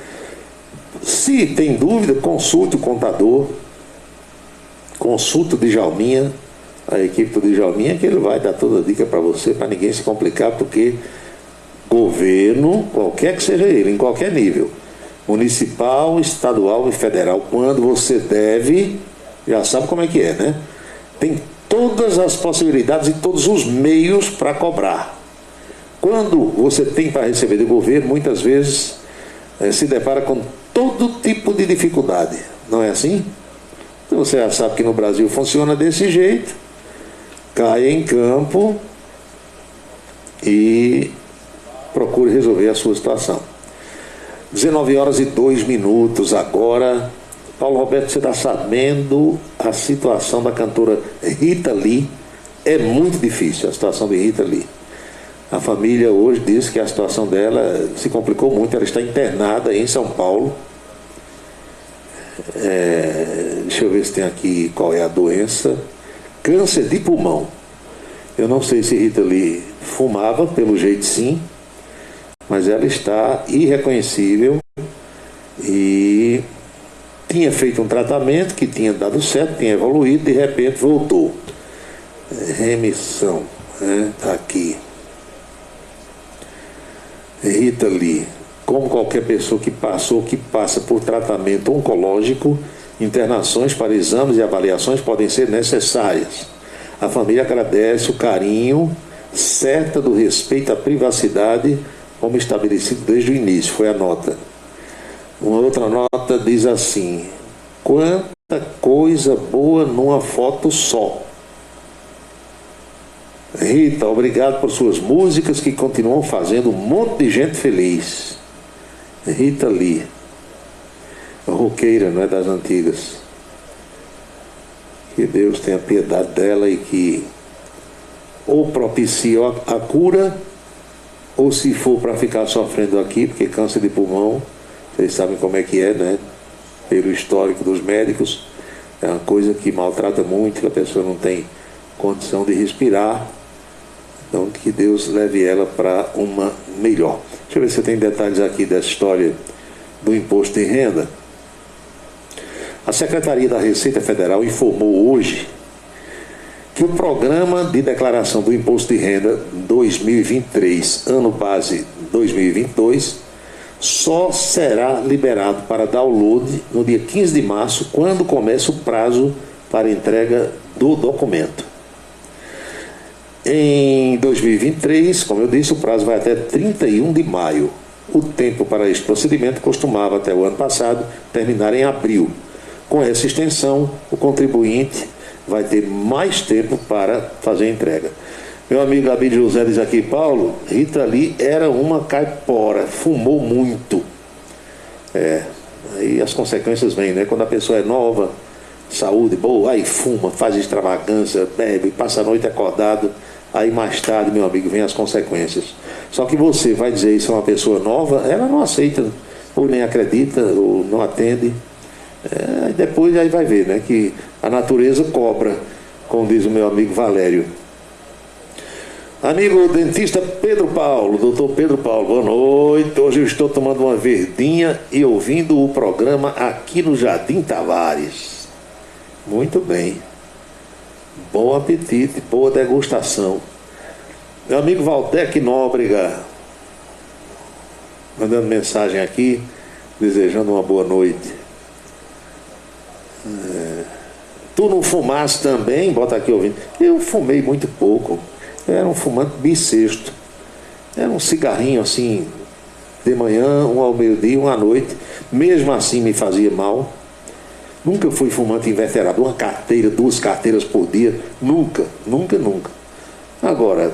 Speaker 2: Se tem dúvida, consulte o contador, consulte o Djalminha, a equipe do Djalminha, que ele vai dar toda a dica para você, para ninguém se complicar, porque governo, qualquer que seja ele, em qualquer nível, municipal, estadual e federal, quando você deve, já sabe como é que é, né? Tem todas as possibilidades e todos os meios para cobrar. Quando você tem para receber do governo, muitas vezes se depara com todo tipo de dificuldade, não é assim? Então você já sabe que no Brasil funciona desse jeito. Caia em campo e procure resolver a sua situação. 19h02 agora. Paulo Roberto, você está sabendo a situação da cantora Rita Lee? É muito difícil a situação de Rita Lee. A família hoje diz que a situação dela se complicou muito. Ela está internada em São Paulo. Deixa eu ver se tem aqui qual é a doença. Câncer de pulmão. Eu não sei se Rita Lee fumava, pelo jeito sim, mas ela está irreconhecível e tinha feito um tratamento que tinha dado certo, tinha evoluído, de repente voltou. Remissão, está aqui. Rita Lee, como qualquer pessoa que passou, que passa por tratamento oncológico, internações para exames e avaliações podem ser necessárias. A família agradece o carinho, certa do respeito à privacidade, como estabelecido desde o início, foi a nota. Uma outra nota diz assim: quanta coisa boa numa foto só. Rita, obrigado por suas músicas que continuam fazendo um monte de gente feliz. Rita Lee, roqueira, não é das antigas. Que Deus tenha piedade dela e que ou propicie a cura, ou se for para ficar sofrendo aqui, porque câncer de pulmão, vocês sabem como é que é, né? Pelo histórico dos médicos, é uma coisa que maltrata muito, que a pessoa não tem condição de respirar. Então que Deus leve ela para uma melhor. Deixa eu ver se tem detalhes aqui dessa história do imposto de renda. A Secretaria da Receita Federal informou hoje que o programa de declaração do imposto de renda 2023, ano base 2022, só será liberado para download no dia 15 de março, quando começa o prazo para entrega do documento. Em 2023, como eu disse, o prazo vai até 31 de maio. O tempo para este procedimento costumava, até o ano passado, terminar em abril. Com essa extensão, o contribuinte vai ter mais tempo para fazer a entrega. Meu amigo Abílio José diz aqui: Paulo, Rita Lee era uma caipora, fumou muito. Aí as consequências vêm, né? Quando a pessoa é nova, saúde boa, aí fuma, faz extravagância, bebe, passa a noite acordado, aí mais tarde, meu amigo, vem as consequências. Só que você vai dizer isso a uma pessoa nova, ela não aceita, ou nem acredita, ou não atende. Depois aí vai ver, né, que a natureza cobra, como diz o meu amigo Valério. Amigo dentista Pedro Paulo, doutor Pedro Paulo, boa noite. Hoje eu estou tomando uma verdinha e ouvindo o programa aqui no Jardim Tavares. Muito bem. Bom apetite, boa degustação. Meu amigo Valdec Nóbrega, mandando mensagem aqui, desejando uma boa noite. Tu não fumasse também? Bota aqui ouvindo. Eu fumei muito pouco. Eu era um fumante bissexto. Era um cigarrinho assim, de manhã, um ao meio-dia, um à noite. Mesmo assim me fazia mal. Nunca fui fumante inveterado. Uma carteira, 2 carteiras por dia. Nunca. Agora,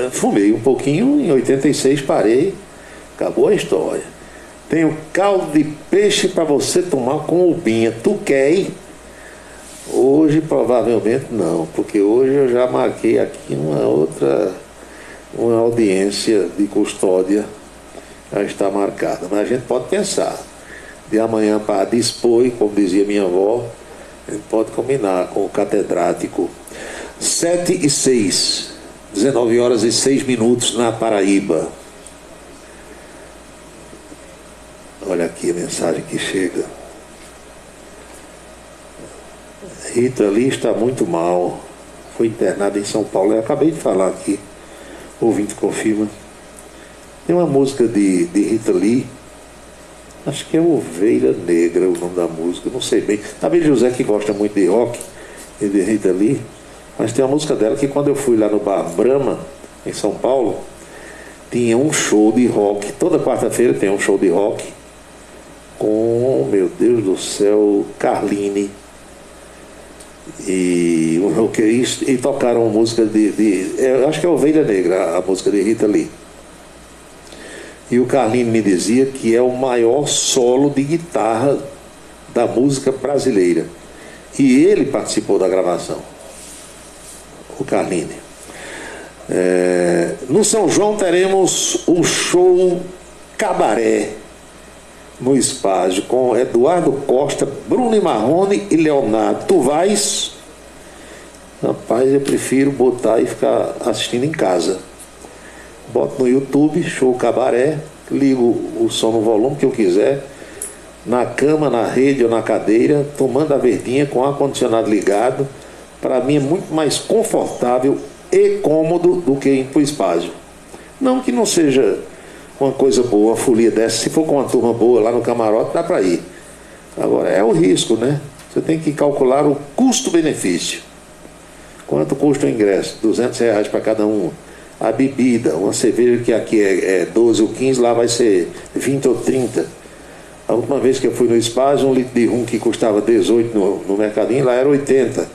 Speaker 2: fumei um pouquinho, em 86 parei. Acabou a história. Tenho caldo de peixe para você tomar com ubinha. Tu quer ir? Hoje provavelmente não, porque hoje eu já marquei aqui uma audiência de custódia, já está marcada. Mas a gente pode pensar, de amanhã para dispor, como dizia minha avó, a gente pode combinar com o catedrático. 7h06, 19h06 na Paraíba. Olha aqui a mensagem que chega. Rita Lee está muito mal. Foi internada em São Paulo. Eu acabei de falar aqui. O ouvinte confirma. Tem uma música de Rita Lee. Acho que é Ovelha Negra o nome da música. Não sei bem. Sabe José que gosta muito de rock e de Rita Lee. Mas tem uma música dela que quando eu fui lá no Bar Brahma, em São Paulo, tinha um show de rock. Toda quarta-feira tem um show de rock. Com, meu Deus do céu, Carline e um roqueirista, e tocaram música acho que é Ovelha Negra, a música de Rita Lee. E o Carline me dizia que é o maior solo de guitarra da música brasileira, e ele participou da gravação, o Carline. No São João teremos o show Cabaré no Espásio, com Eduardo Costa, Bruno e Marrone e Leonardo. Tu vais? Rapaz, eu prefiro botar e ficar assistindo em casa. Boto no YouTube, show Cabaré, ligo o som no volume que eu quiser, na cama, na rede ou na cadeira, tomando a verdinha com o ar-condicionado ligado. Para mim é muito mais confortável e cômodo do que ir para o Espásio. Não que não seja uma coisa boa, uma folia dessa, se for com uma turma boa lá no camarote, dá para ir. Agora, é o risco, né? Você tem que calcular o custo-benefício. Quanto custa o ingresso? R$200 para cada um. A bebida, uma cerveja que aqui é 12 ou 15, lá vai ser 20 ou 30. A última vez que eu fui no Espásio, um litro de rum que custava 18 no mercadinho, lá era 80.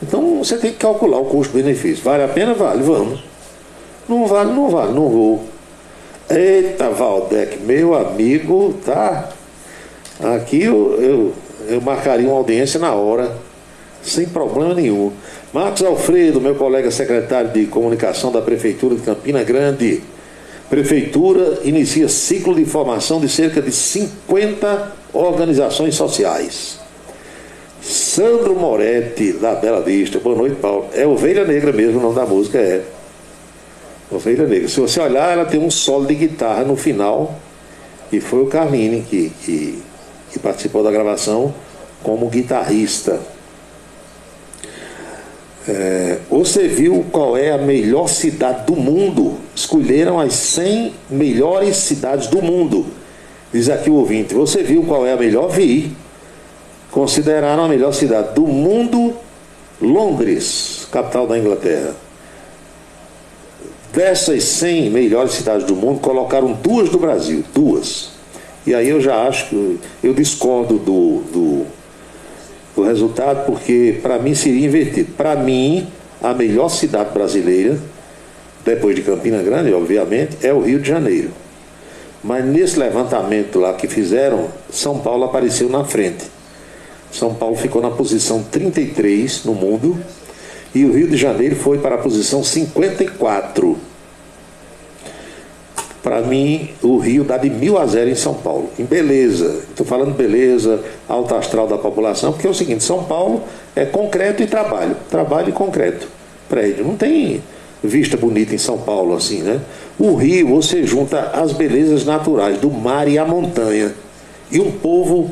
Speaker 2: Então, você tem que calcular o custo-benefício. Vale a pena? Vale, vamos. Não vale, não vou. Eita, Valdec, meu amigo, tá? Aqui eu marcaria uma audiência na hora, sem problema nenhum. Marcos Alfredo, meu colega secretário de comunicação da Prefeitura de Campina Grande. Prefeitura inicia ciclo de formação de cerca de 50 organizações sociais. Sandro Moretti, da Bela Vista. Boa noite, Paulo. É Ovelha Negra mesmo, o nome da música é Ovelha Negra. Se você olhar, ela tem um solo de guitarra no final, e foi o Carline que participou da gravação como guitarrista. Você viu qual é a melhor cidade do mundo? Escolheram as 100 melhores cidades do mundo. Diz aqui o ouvinte: você viu qual é a melhor? Vi. Consideraram a melhor cidade do mundo Londres, capital da Inglaterra. Dessas 100 melhores cidades do mundo, colocaram 2 do Brasil, 2. E aí eu já acho que eu discordo do resultado, porque para mim seria invertido. Para mim, a melhor cidade brasileira, depois de Campina Grande, obviamente, é o Rio de Janeiro. Mas nesse levantamento lá que fizeram, São Paulo apareceu na frente. São Paulo ficou na posição 33 no mundo, e o Rio de Janeiro foi para a posição 54. Para mim, o Rio dá de 1000-0 em São Paulo, em beleza. Estou falando beleza, alta astral da população, porque é o seguinte: São Paulo é concreto e trabalho. Trabalho e concreto. Prédio. Não tem vista bonita em São Paulo assim, né? O Rio, você junta as belezas naturais do mar e a montanha, e um povo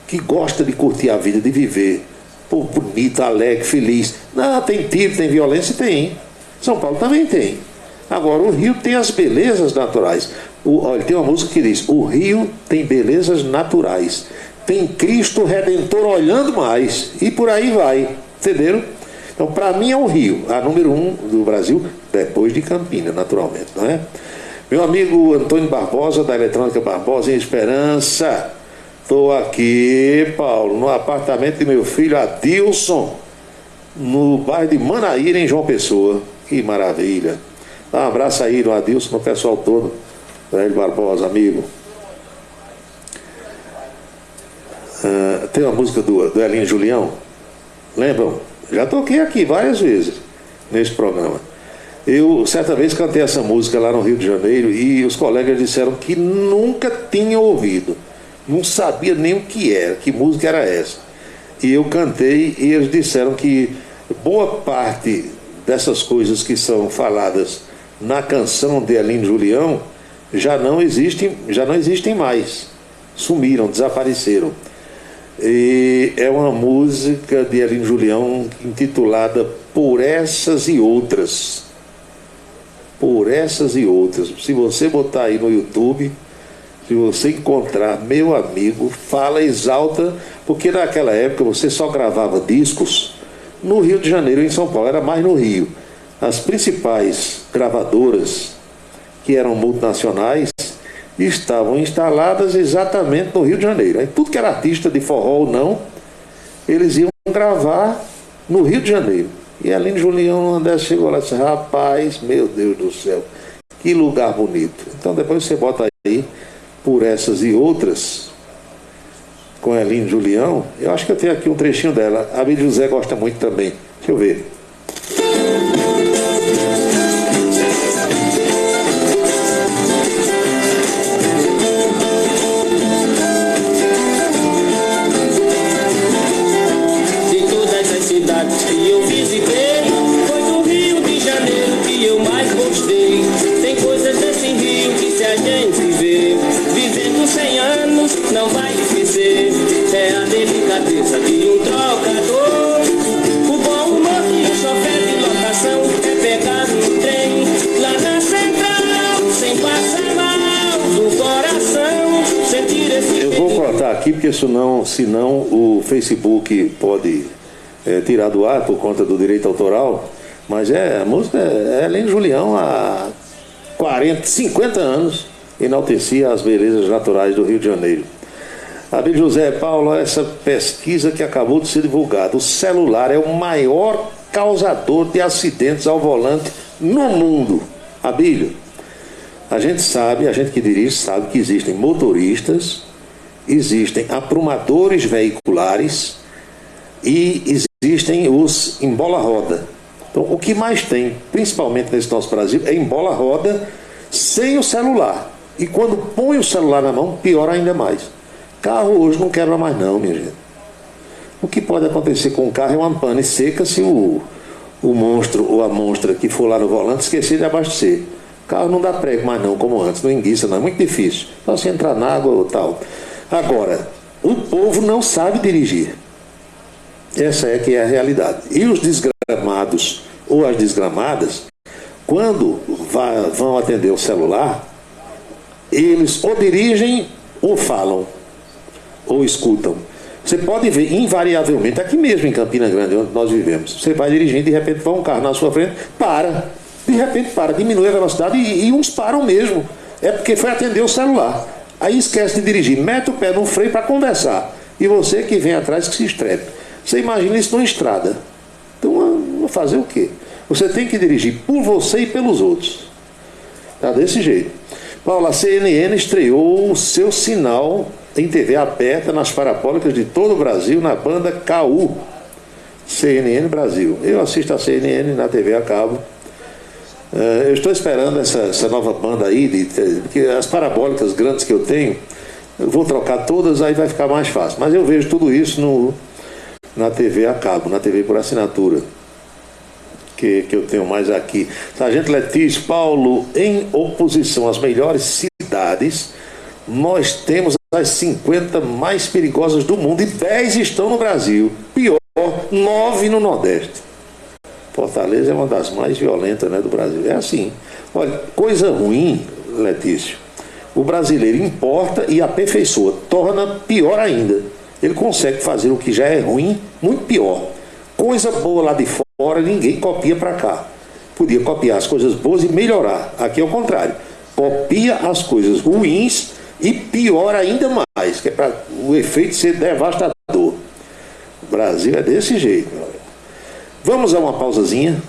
Speaker 2: que gosta de curtir a vida, de viver. Povo bonito, alegre, feliz. Não, tem tiro, tem violência? Tem. São Paulo também tem. Agora, o Rio tem as belezas naturais. Olha, tem uma música que diz: o Rio tem belezas naturais. tem Cristo Redentor olhando mais, e por aí vai, entenderam? Então, para mim é o Rio, a número 1 do Brasil, depois de Campinas, naturalmente, não é? Meu amigo Antônio Barbosa, da Eletrônica Barbosa, em Esperança. Estou aqui, Paulo, no apartamento de meu filho Adilson, no bairro de Manaíra, em João Pessoa. Que maravilha. Dá um abraço aí no Adilson, no pessoal todo. Velho Barbosa, amigo. Tem uma música do Elinho Julião. Lembram? Já toquei aqui várias vezes nesse programa. Eu certa vez cantei essa música lá no Rio de Janeiro e os colegas disseram que nunca tinham ouvido, não sabia nem o que era, que música era essa. E eu cantei e eles disseram que boa parte dessas coisas que são faladas na canção de Elinho Julião já não existem mais, sumiram, desapareceram. E é uma música de Elinho Julião intitulada Por Essas e Outras. Por Essas e Outras. Se você botar aí no YouTube, se você encontrar, meu amigo, fala, exalta, porque naquela época você só gravava discos no Rio de Janeiro e em São Paulo, era mais no Rio. As principais gravadoras, que eram multinacionais, estavam instaladas exatamente no Rio de Janeiro. Aí, tudo que era artista de forró ou não, eles iam gravar no Rio de Janeiro. E Elinho Julião André chegou lá e disse: rapaz, meu Deus do céu, que lugar bonito. Então depois você bota aí Por Essas e Outras, com Elinho Julião. Eu acho que eu tenho aqui um trechinho dela. A Bíblia José gosta muito também. Deixa eu ver.
Speaker 7: Que eu visitei, foi do Rio de Janeiro que eu mais gostei. Tem coisas desse rio que se a gente vê, vivendo 100 anos não vai esquecer. É a delicadeza de um trocador, o bom humor de um chofer de lotação, é pegar um trem lá na central, sem passar mal do coração, sentir esse...
Speaker 2: Eu vou cortar aqui porque senão o Facebook pode... tirar do ar por conta do direito autoral, mas a música é Elinho Julião há 40, 50 anos enaltecia as belezas naturais do Rio de Janeiro. Abílio José, Paulo, essa pesquisa que acabou de ser divulgada, o celular é o maior causador de acidentes ao volante no mundo. Abílio, a gente que dirige sabe que existem motoristas, existem aprumadores veiculares e existem os embola-roda. Então, o que mais tem, principalmente nesse nosso Brasil, é embola-roda sem o celular. E quando põe o celular na mão, pior ainda mais. Carro hoje não quebra mais não, minha gente. O que pode acontecer com o carro é uma pane seca se o monstro ou a monstra que for lá no volante esquecer de abastecer. O carro não dá prego mais não, como antes, não enguiça não, é muito difícil. Só se entrar na água ou tal. Agora, o povo não sabe dirigir. Essa é que é a realidade. E os desgramados ou as desgramadas, quando vão atender o celular, eles ou dirigem ou falam, ou escutam. Você pode ver, invariavelmente, aqui mesmo em Campina Grande, onde nós vivemos, você vai dirigindo, de repente vai um carro na sua frente, para. De repente para, diminui a velocidade e uns param mesmo. É porque foi atender o celular. Aí esquece de dirigir, mete o pé no freio para conversar. E você que vem atrás que se estrepe. Você imagina isso numa estrada. Então, vou fazer o quê? Você tem que dirigir por você e pelos outros. Tá desse jeito. Paulo, a CNN estreou o seu sinal em TV aberta nas parabólicas de todo o Brasil na banda KU. CNN Brasil. Eu assisto a CNN na TV a cabo. Eu estou esperando essa nova banda aí, porque as parabólicas grandes que eu tenho, eu vou trocar todas, aí vai ficar mais fácil. Mas eu vejo tudo isso na TV a cabo, na TV por assinatura, que eu tenho mais aqui. Sargento Letício, Paulo, em oposição às melhores cidades, nós temos as 50 mais perigosas do mundo e 10 estão no Brasil. Pior, 9 no Nordeste. Fortaleza é uma das mais violentas, né, do Brasil. É assim. Olha, coisa ruim, Letício, o brasileiro importa e aperfeiçoa, torna pior ainda. ele consegue fazer o que já é ruim muito pior. Coisa boa lá de fora, ninguém copia para cá. Podia copiar as coisas boas e melhorar. Aqui é o contrário. Copia as coisas ruins e piora ainda mais, que é para o efeito ser devastador. O Brasil é desse jeito. Vamos a uma pausazinha.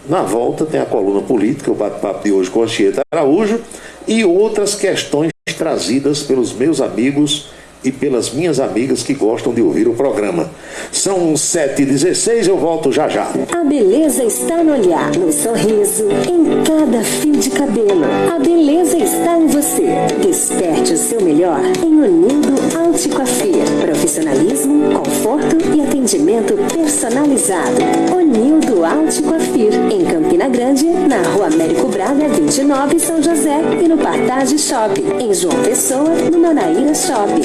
Speaker 2: Na volta tem a coluna política, o bate-papo de hoje com a Anchieta Araújo e outras questões trazidas pelos meus amigos e pelas minhas amigas que gostam de ouvir o programa. São 7h16, eu volto já já.
Speaker 6: A beleza está no olhar, no sorriso, em cada fio de cabelo. A beleza está em você. Desperte o seu melhor em Unildo Alticoafir. Profissionalismo, conforto e atendimento personalizado. Unildo Alticoafir, em Campina Grande, na Rua Américo Braga, 29, São José, e no Partage Shopping, em João Pessoa, no Manaíra Shopping.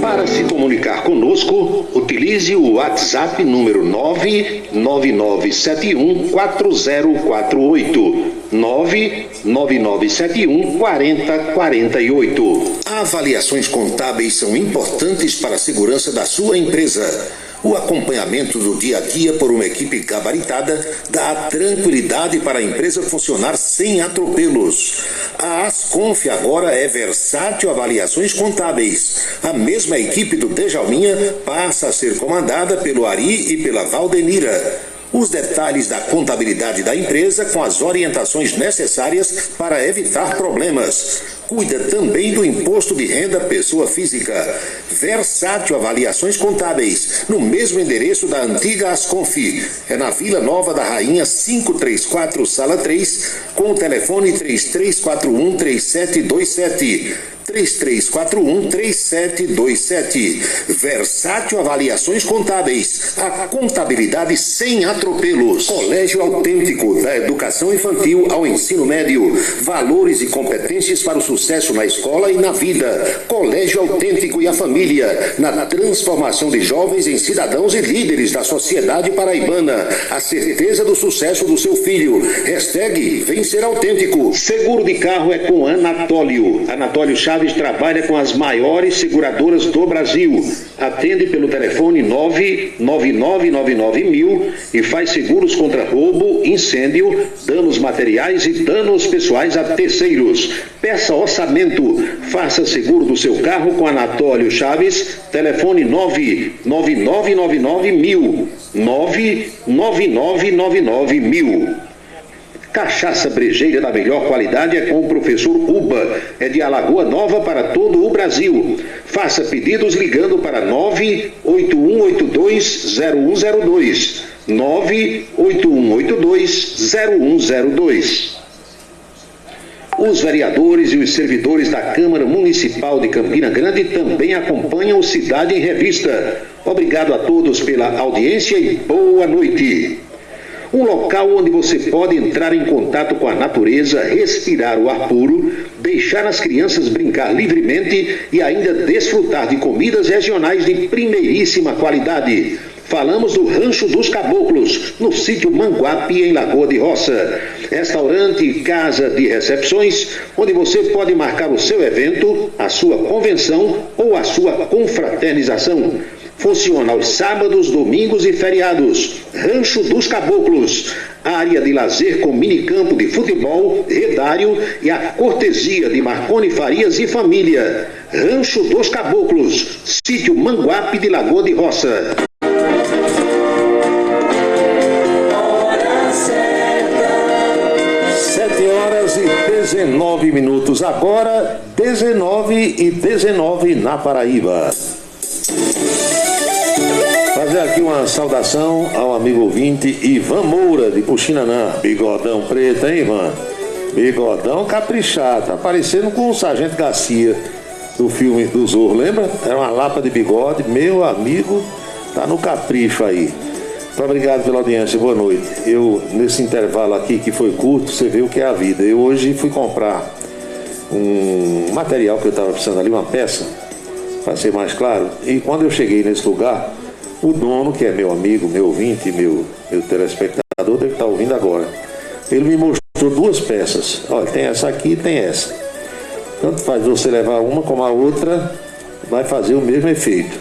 Speaker 2: Para se comunicar conosco, utilize o WhatsApp número 999714048. 999714048. Avaliações contábeis são importantes para a segurança da sua empresa. O acompanhamento do dia a dia por uma equipe gabaritada dá tranquilidade para a empresa funcionar sem atropelos. A Asconf agora é Versátil Avaliações Contábeis. A mesma equipe do Djalminha passa a ser comandada pelo Ari e pela Valdenira. Os detalhes da contabilidade da empresa com as orientações necessárias para evitar problemas. Cuida também do imposto de renda pessoa física. Versátil Avaliações Contábeis, no mesmo endereço da antiga Asconf. É na Vila Nova da Rainha 534, Sala 3, com o telefone 3341-3727. 3341-3727. Versátil Avaliações Contábeis. A contabilidade sem atropelos. Colégio Autêntico, da educação infantil ao ensino médio. Valores e competências para o sucesso na escola e na vida. Colégio Autêntico e a família. Na transformação de jovens em cidadãos e líderes da sociedade paraibana. A certeza do sucesso do seu filho. Hashtag Vencer Autêntico. Seguro de carro é com Anatólio. Anatólio Chaves trabalha com as maiores seguradoras do Brasil. Atende pelo telefone 99999.000 e faz seguros contra roubo, incêndio, danos materiais e danos pessoais a terceiros. Peça orçamento. Faça seguro do seu carro com Anatólio Chaves. Telefone 99999.000. 99999.000. Cachaça brejeira da melhor qualidade é com o professor Uba. É de Alagoa Nova para todo o Brasil. Faça pedidos ligando para 981820102. 981820102. Os vereadores e os servidores da Câmara Municipal de Campina Grande também acompanham o Cidade em Revista. Obrigado a todos pela audiência e boa noite. Um local onde você pode entrar em contato com a natureza, respirar o ar puro, deixar as crianças brincar livremente e ainda desfrutar de comidas regionais de primeiríssima qualidade. Falamos do Rancho dos Caboclos, no sítio Manguape, em Lagoa de Roça. Restaurante e casa de recepções, onde você pode marcar o seu evento, a sua convenção ou a sua confraternização. Funciona aos sábados, domingos e feriados. Rancho dos Caboclos. Área de lazer com minicampo de futebol, redário e a cortesia de Marconi Farias e família. Rancho dos Caboclos. Sítio Manguape de Lagoa de Roça. 7h19. Agora 19h19 na Paraíba. Fazer aqui uma saudação ao amigo ouvinte Ivan Moura, de Puxinanã. Bigodão preto, hein, Ivan? Bigodão caprichado, tá parecendo com o Sargento Garcia do filme do Zorro, lembra? Era uma lapa de bigode, meu amigo, tá no capricho aí. Muito obrigado pela audiência, boa noite. Eu, nesse intervalo aqui que foi curto, você vê o que é a vida. Eu hoje fui comprar um material que eu estava precisando ali, uma peça, para ser mais claro, e quando eu cheguei nesse lugar, o dono, que é meu amigo, meu ouvinte, meu telespectador, deve estar ouvindo agora. Ele me mostrou duas peças. Olha, tem essa aqui e tem essa. Tanto faz você levar uma como a outra, vai fazer o mesmo efeito.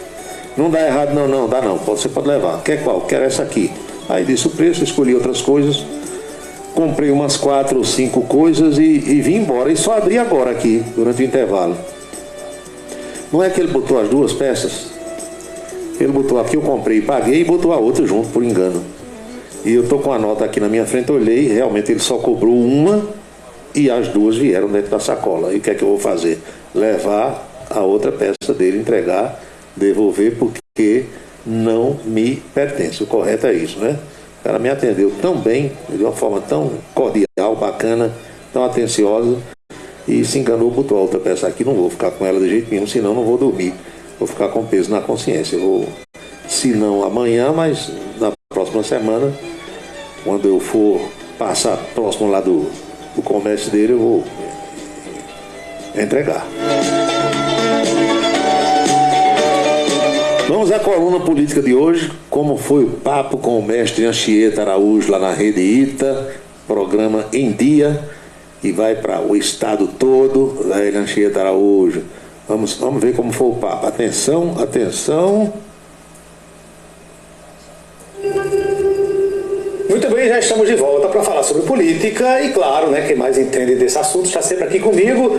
Speaker 2: Não dá errado, não, dá não. Você pode levar. Quer qual? Quero essa aqui. Aí disse o preço, escolhi outras coisas, comprei umas 4 ou 5 coisas e vim embora. E só abri agora aqui, durante o intervalo. Não é que ele botou as 2 peças? Ele botou aqui, eu comprei, paguei e botou a outra junto, por engano. E eu tô com a nota aqui na minha frente, olhei, realmente ele só cobrou uma e as 2 vieram dentro da sacola. E o que é que eu vou fazer? Levar a outra peça dele, entregar, devolver, porque não me pertence. O correto é isso, né? O cara me atendeu tão bem, de uma forma tão cordial, bacana, tão atenciosa, e se enganou, botou a outra peça aqui. Não vou ficar com ela de jeito nenhum, senão não vou dormir. Vou ficar com peso na consciência. Eu vou, se não amanhã, mas na próxima semana, quando eu for passar próximo lá do comércio dele, eu vou entregar. Vamos à coluna política de hoje. Como foi o papo com o mestre Anchieta Araújo lá na Rede ITA, programa em dia, e vai para o estado todo. Daí, Anchieta Araújo, vamos ver como foi o papo. Atenção, atenção.
Speaker 8: Muito bem, já estamos de volta para falar sobre política e, claro, né, quem mais entende desse assunto está sempre aqui comigo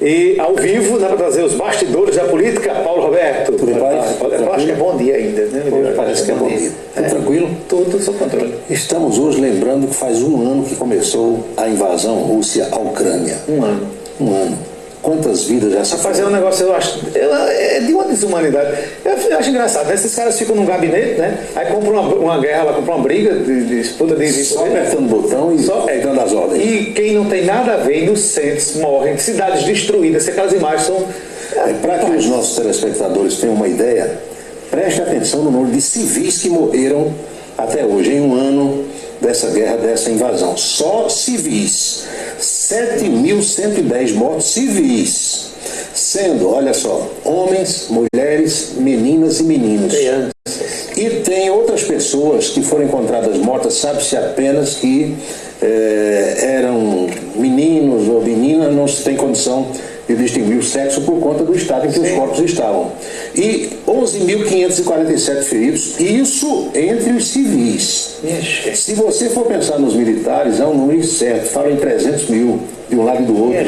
Speaker 8: e ao vivo, dá para trazer os bastidores da política. Paulo Roberto.
Speaker 9: Tudo bem?
Speaker 8: Eu acho que é bom dia ainda, né?
Speaker 9: Parece que é bom dia. Tudo tranquilo?
Speaker 8: Tudo sob controle.
Speaker 9: Estamos hoje lembrando que faz 1 ano que começou a invasão Rússia à Ucrânia.
Speaker 8: 1 ano.
Speaker 9: 1 ano. Quantas vidas já se
Speaker 8: fazer um negócio, eu acho, é de uma desumanidade. Eu acho engraçado, né? Esses caras ficam num gabinete, né? Aí compram uma guerra, lá compram uma briga de disputa de
Speaker 9: só apertando o botão e só dando as ordens.
Speaker 8: E quem não tem nada a ver, inocentes morrem, cidades destruídas, aquelas imagens são.
Speaker 9: Para que os nossos telespectadores tenham uma ideia, preste atenção no número de civis que morreram até hoje, em 1 ano dessa guerra, dessa invasão. Só civis. 7.110 mortos civis, sendo, olha só, homens, mulheres, meninas e meninos. E tem outras pessoas que foram encontradas mortas, sabe-se apenas que eram meninos ou meninas, não se tem condição de distinguir o sexo por conta do estado em que os corpos estavam. E 11.547 feridos, isso entre os civis. Se você for pensar nos militares, é um número incerto, fala em 300 mil de um lado e do outro.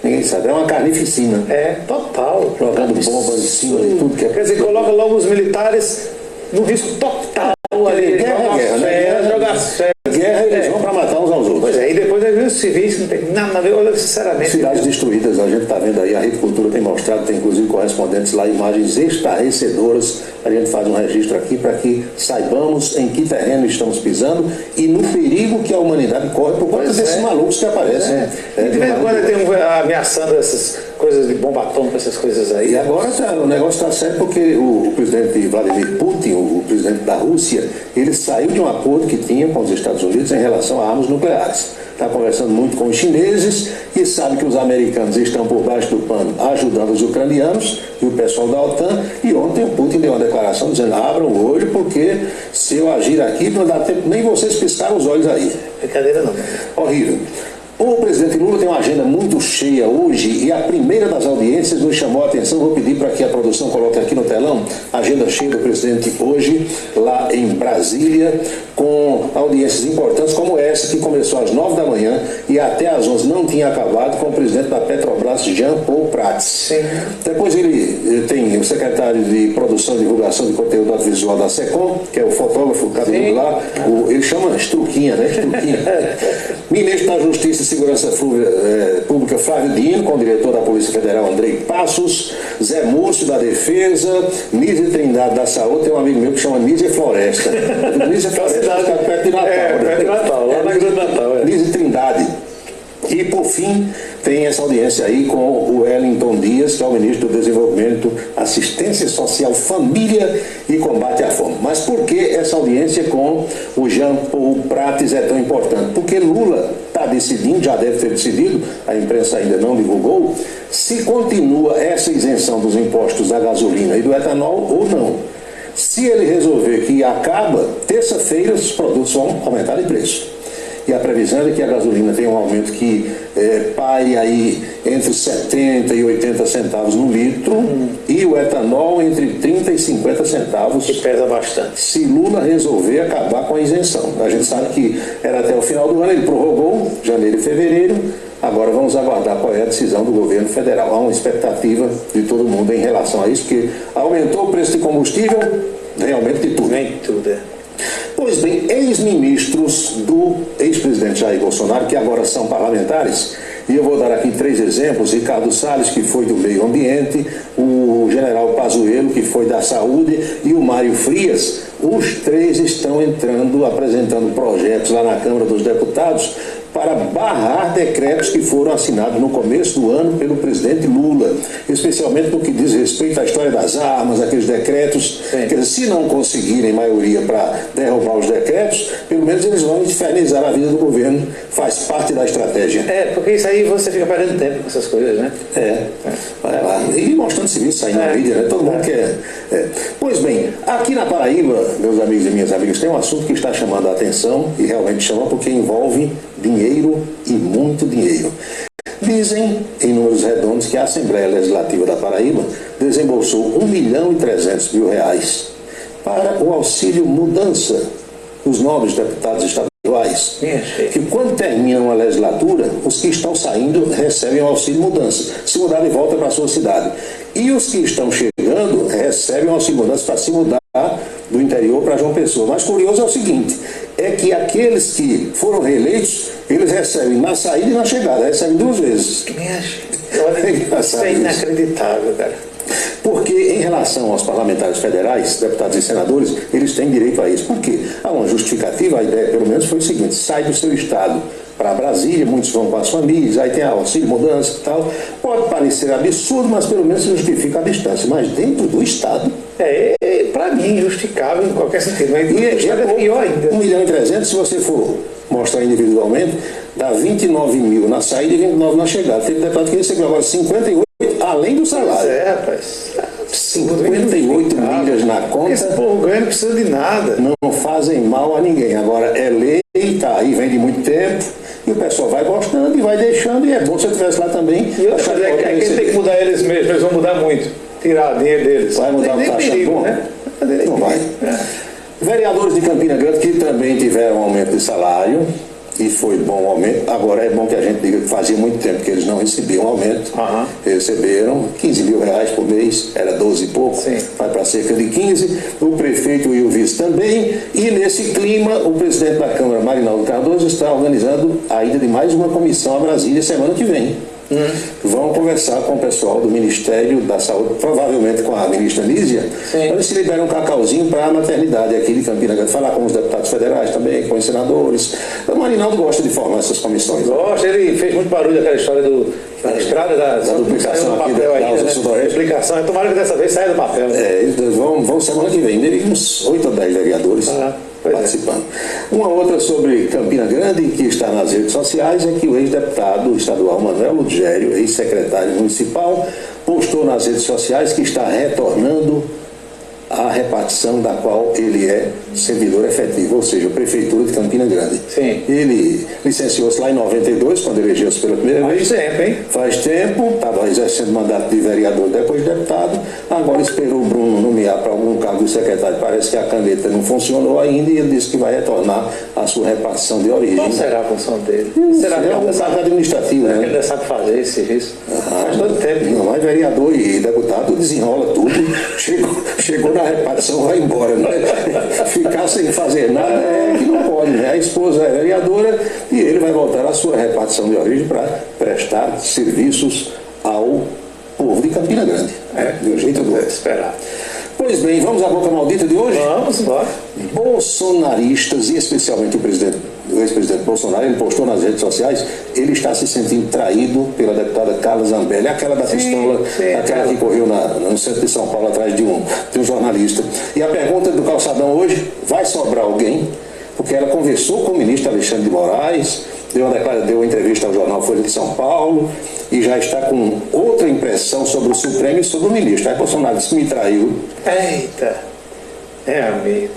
Speaker 9: Ninguém sabe, é uma carnificina.
Speaker 8: É, total.
Speaker 9: Jogando bombas em cima de tudo que é.
Speaker 8: Quer dizer, coloca logo os militares no risco total. Ali,
Speaker 9: guerra, né?
Speaker 8: Jogar fé.
Speaker 9: Guerra, eles vão para matar uns aos outros.
Speaker 8: Pois é, e depois aí vem os civis, não tem nada a ver, olha, sinceramente.
Speaker 9: Cidades destruídas, a gente está vendo aí, a Rede Cultura tem mostrado, tem inclusive correspondentes lá, imagens estarrecedoras. A gente faz um registro aqui para que saibamos em que terreno estamos pisando e no perigo que a humanidade corre por conta desses malucos que aparecem.
Speaker 8: De vez em quando tem ameaçando essas coisas de bomba atômica, essas coisas aí.
Speaker 9: E agora o negócio está sério porque o presidente Vladimir Putin, o presidente da Rússia, ele saiu de um acordo que tinha com os Estados Unidos em relação a armas nucleares. Está conversando muito com os chineses e sabe que os americanos estão por baixo do pano ajudando os ucranianos e o pessoal da OTAN. E ontem o Putin deu uma declaração dizendo: abram hoje, porque se eu agir aqui não dá tempo nem vocês piscaram os olhos aí.
Speaker 8: Brincadeira não.
Speaker 9: Horrível. O presidente Lula tem uma agenda muito cheia hoje e a primeira das audiências nos chamou a atenção. Vou pedir para que a produção coloque aqui no telão a agenda cheia do presidente hoje, lá em Brasília, com audiências importantes como essa, que começou às 9 da manhã e até às 11 não tinha acabado, com o presidente da Petrobras, Jean Paul Prats.
Speaker 8: Sim.
Speaker 9: Depois ele tem o secretário de Produção e Divulgação de Conteúdo Audiovisual da SECOM, que é o fotógrafo cabeludo lá, ele chama Estruquinha, né? Estruquinha. Ministro da Justiça e Segurança Pública Flávio Dino, com o diretor da Polícia Federal Andrei Passos, Zé Múcio da Defesa, Nízia Trindade da Saúde, tem um amigo meu que chama Nízia Floresta. Nízia Floresta fica perto de Natal.
Speaker 8: Perto de Natal, lá na Grande Natal.
Speaker 9: Nízia Trindade. E, por fim, tem essa audiência aí com o Wellington Dias, que é o ministro do Desenvolvimento, Assistência Social, Família e Combate à Fome. Mas por que essa audiência com o Jean Paul Prats é tão importante? Porque Lula está decidindo, já deve ter decidido, a imprensa ainda não divulgou, se continua essa isenção dos impostos da gasolina e do etanol ou não. Se ele resolver que acaba, terça-feira os produtos vão aumentar de preço. e a previsão é que a gasolina tenha um aumento que pare aí entre 70 e 80 centavos no litro, e o etanol entre 30 e 50 centavos.
Speaker 8: Que pesa bastante.
Speaker 9: Se Lula resolver acabar com a isenção. A gente sabe que era até o final do ano, ele prorrogou, janeiro e fevereiro. Agora vamos aguardar qual é a decisão do governo federal. Há uma expectativa de todo mundo em relação a isso, porque aumentou o preço de combustível, realmente de tudo.
Speaker 8: Nem tudo, é.
Speaker 9: Pois bem, ex-ministros do ex-presidente Jair Bolsonaro, que agora são parlamentares, e eu vou dar aqui 3 exemplos: Ricardo Salles, que foi do meio ambiente, o general Pazuello, que foi da saúde, e o Mário Frias. Os 3 estão apresentando projetos lá na Câmara dos Deputados para barrar decretos que foram assinados no começo do ano pelo presidente Lula, especialmente no que diz respeito à história das armas, aqueles decretos. Quer dizer, se não conseguirem maioria para derrubar os decretos, pelo menos eles vão infernizar a vida do governo, faz parte da estratégia.
Speaker 8: Porque isso aí você fica perdendo tempo com essas coisas, né?
Speaker 9: Vai lá. E mostrando serviço saindo na mídia, né? Todo mundo quer. Pois bem, aqui na Paraíba, meus amigos e minhas amigas, tem um assunto que está chamando a atenção, e realmente chama porque envolve dinheiro e muito dinheiro. Dizem, em números redondos, que a Assembleia Legislativa da Paraíba desembolsou R$1.300.000 para o auxílio mudança dos novos deputados estaduais. Que quando terminam a legislatura, os que estão saindo recebem o auxílio mudança. Se mudar de volta para a sua cidade. E os que estão chegando recebem o auxílio mudança para se mudar do interior para João Pessoa. Mas curioso é o seguinte, é que aqueles que foram reeleitos, eles recebem na saída e na chegada, recebem 2 vezes.
Speaker 8: Isso é inacreditável, cara.
Speaker 9: Porque em relação aos parlamentares federais, deputados e senadores, eles têm direito a isso. Por quê? Há uma justificativa, a ideia pelo menos foi o seguinte: sai do seu estado para Brasília, muitos vão com as famílias, aí tem auxílio, mudança e tal. Pode parecer absurdo, mas pelo menos justifica a distância. Mas dentro do estado...
Speaker 8: para mim, justificável em qualquer sentido. Mas
Speaker 9: é
Speaker 8: pior ainda.
Speaker 9: 1.300.000, se você for mostrar individualmente, dá 29 mil na saída e 29 na chegada. Teve deputado que recebeu agora 58, além do salário.
Speaker 8: Rapaz.
Speaker 9: 58 milhas na conta.
Speaker 8: Esse povo ganha, não precisa de nada.
Speaker 9: Não fazem mal a ninguém. Agora é lei, tá aí, vem de muito tempo, e o pessoal vai gostando e vai deixando, e é bom se eu estivesse lá também.
Speaker 8: E outra coisa é que tem que mudar eles mesmos, eles vão mudar muito. Tirar dinheiro deles.
Speaker 9: Vai mudar o taxa bom?
Speaker 8: Né?
Speaker 9: Não vai. Vereadores de Campina Grande que também tiveram aumento de salário, e foi bom o aumento. Agora é bom que a gente diga que fazia muito tempo que eles não recebiam aumento. Receberam R$15.000 por mês, era 12 e pouco, vai para cerca de 15. O prefeito e o vice também. E nesse clima, o presidente da Câmara, Marinaldo Cardoso, está organizando a ida de mais uma comissão a Brasília semana que vem. Vão conversar com o pessoal do Ministério da Saúde, provavelmente com a ministra Nízia, para ver se liberam um cacauzinho para a maternidade aqui de Campina Grande, falar com os deputados federais também, com os senadores. O Marinaldo gosta de formar essas comissões.
Speaker 8: Gosta, ele fez muito barulho aquela história da estrada da
Speaker 9: duplicação aqui da Alza Sudoeste.
Speaker 8: Duplicação, tomara que dessa vez saia do papel.
Speaker 9: Eles vão semana que vem, dele uns 8 ou 10 vereadores participando. Uma outra sobre Campina Grande, que está nas redes sociais, é que o ex-deputado estadual Manuel Ludgério, ex-secretário municipal, postou nas redes sociais que está retornando a repartição da qual ele é servidor efetivo, ou seja, a Prefeitura de Campina Grande. Ele licenciou-se lá em 92, quando elegeu-se pela primeira vez.
Speaker 8: Faz tempo, hein?
Speaker 9: Faz tempo, estava exercendo mandato de vereador, depois de deputado. Agora esperou o Bruno nomear para algum cargo de secretário. Parece que a caneta não funcionou ainda e ele disse que vai retornar à sua repartição de origem.
Speaker 8: Qual será a função dele?
Speaker 9: Será que é um cargo administrativo, né?
Speaker 8: Ele sabe fazer esse serviço. Faz todo tempo.
Speaker 9: Não, mas vereador e deputado desenrola tudo. Chegou na repartição, vai embora. Né? Ficar sem fazer nada é que não pode, né? A esposa é vereadora e ele vai voltar à sua repartição de origem para prestar serviços ao povo de Campina Grande. De um jeito ou do outro.
Speaker 8: Esperar.
Speaker 9: Pois bem, vamos à boca maldita de hoje?
Speaker 8: Vamos embora.
Speaker 9: Bolsonaristas, e especialmente o ex-presidente Bolsonaro, ele postou nas redes sociais, ele está se sentindo traído pela deputada Carla Zambelli, aquela da pistola, aquela que correu no centro de São Paulo atrás de um jornalista. E a pergunta do Calçadão hoje, vai sobrar alguém? Porque ela conversou com o ministro Alexandre de Moraes, deu uma entrevista ao jornal Folha de São Paulo e já está com outra impressão sobre o Supremo e sobre o ministro. Aí Bolsonaro disse que me traiu.
Speaker 8: Eita! Amigo.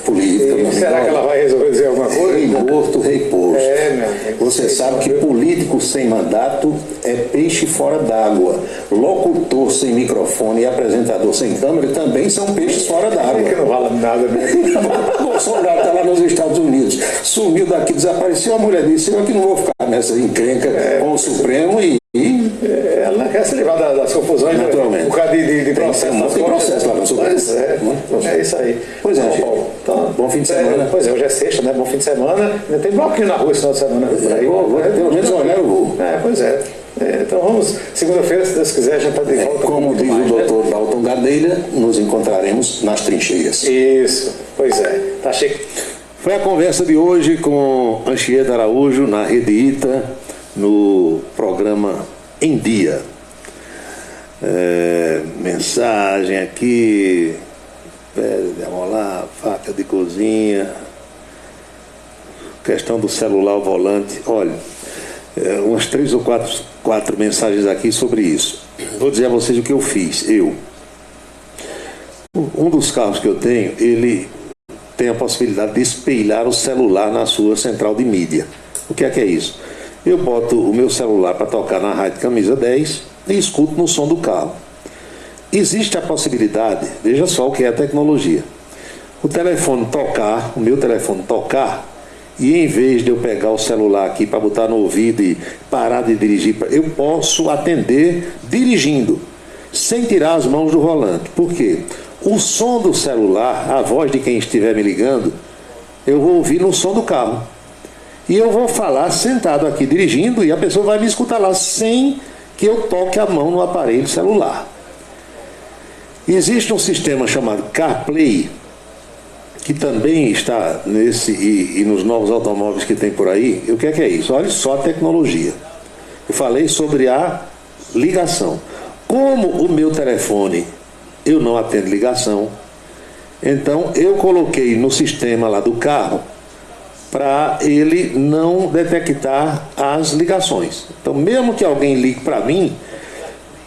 Speaker 9: Política.
Speaker 8: E será que ela vai resolver dizer alguma coisa?
Speaker 9: Rei morto, rei posto.
Speaker 8: Meu amigo.
Speaker 9: Você sabe que político sem mandato é peixe fora d'água. Locutor sem microfone e apresentador sem câmera também são peixes fora d'água.
Speaker 8: É que não fala nada mesmo.
Speaker 9: Bolsonaro está lá nos Estados Unidos, sumiu daqui, desapareceu. A mulher disse: eu aqui não vou ficar nessa encrenca com o Supremo
Speaker 8: ela não quer se livrar das confusões,
Speaker 9: naturalmente.
Speaker 8: Um bocado de processo.
Speaker 9: Tem processo lá no Supremo.
Speaker 8: Pois é isso aí.
Speaker 9: Pois é, Paulo.
Speaker 8: Então,
Speaker 9: bom fim de semana.
Speaker 8: Pois é, hoje é sexta, né? Bom fim de semana. Ainda tem bloquinho na rua esse final de semana.
Speaker 9: Pelo menos olhar o voo.
Speaker 8: Pois é. Então vamos, segunda-feira, se Deus quiser, a gente está de volta.
Speaker 9: Como diz o doutor Dalton Gadelha, nos encontraremos nas trincheiras.
Speaker 8: Isso, pois é. Tá cheio.
Speaker 2: Foi a conversa de hoje com Anchieta Araújo na Rede Ita, no programa Em Dia. Mensagem aqui, pé de amolar, faca de cozinha, questão do celular ao volante. Olha, umas 3 ou 4 mensagens aqui sobre isso. Vou dizer a vocês o que eu fiz. Um dos carros que eu tenho, ele tem a possibilidade de espelhar o celular na sua central de mídia. O que é isso? Eu boto o meu celular para tocar na rádio Camisa 10 e escuto no som do carro. Existe a possibilidade, veja só o que é a tecnologia. O meu telefone tocar, e em vez de eu pegar o celular aqui para botar no ouvido e parar de dirigir, eu posso atender dirigindo, sem tirar as mãos do volante. Por quê? O som do celular, a voz de quem estiver me ligando, eu vou ouvir no som do carro. E eu vou falar sentado aqui dirigindo e a pessoa vai me escutar lá sem que eu toque a mão no aparelho celular. Existe um sistema chamado CarPlay, que também está nesse e nos novos automóveis que tem por aí. E o que é isso? Olha só a tecnologia. Eu falei sobre a ligação. Como o meu telefone, eu não atendo ligação, então eu coloquei no sistema lá do carro para ele não detectar as ligações. Então, mesmo que alguém ligue para mim,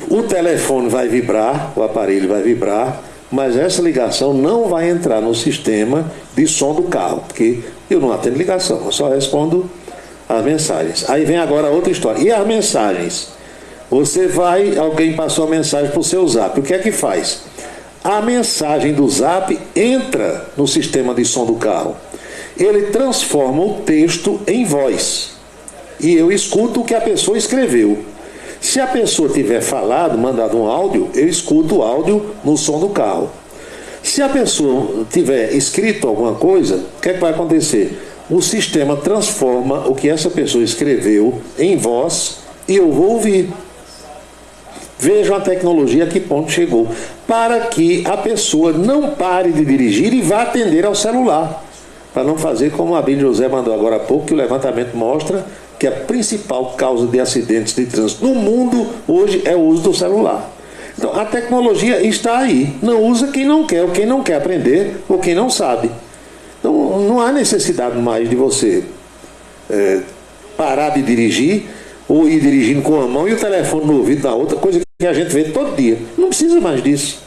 Speaker 2: o telefone vai vibrar, o aparelho vai vibrar, mas essa ligação não vai entrar no sistema de som do carro, porque eu não atendo ligação, eu só respondo as mensagens. Aí vem agora outra história. E as mensagens? Alguém passou a mensagem para o seu Zap, o que é que faz? A mensagem do Zap entra no sistema de som do carro. Ele transforma o texto em voz. E eu escuto o que a pessoa escreveu. Se a pessoa tiver falado, mandado um áudio, eu escuto o áudio no som do carro. Se a pessoa tiver escrito alguma coisa, o que é que vai acontecer? O sistema transforma o que essa pessoa escreveu em voz e eu vou ouvir. Vejam a tecnologia a que ponto chegou. Para que a pessoa não pare de dirigir e vá atender ao celular. Para não fazer como a Abílio José mandou agora há pouco, que o levantamento mostra que a principal causa de acidentes de trânsito no mundo hoje é o uso do celular. Então a tecnologia está aí. Não usa quem não quer, ou quem não quer aprender, ou quem não sabe. Então não há necessidade mais de você parar de dirigir ou ir dirigindo com a mão e o telefone no ouvido da outra, coisa que a gente vê todo dia. Não precisa mais disso.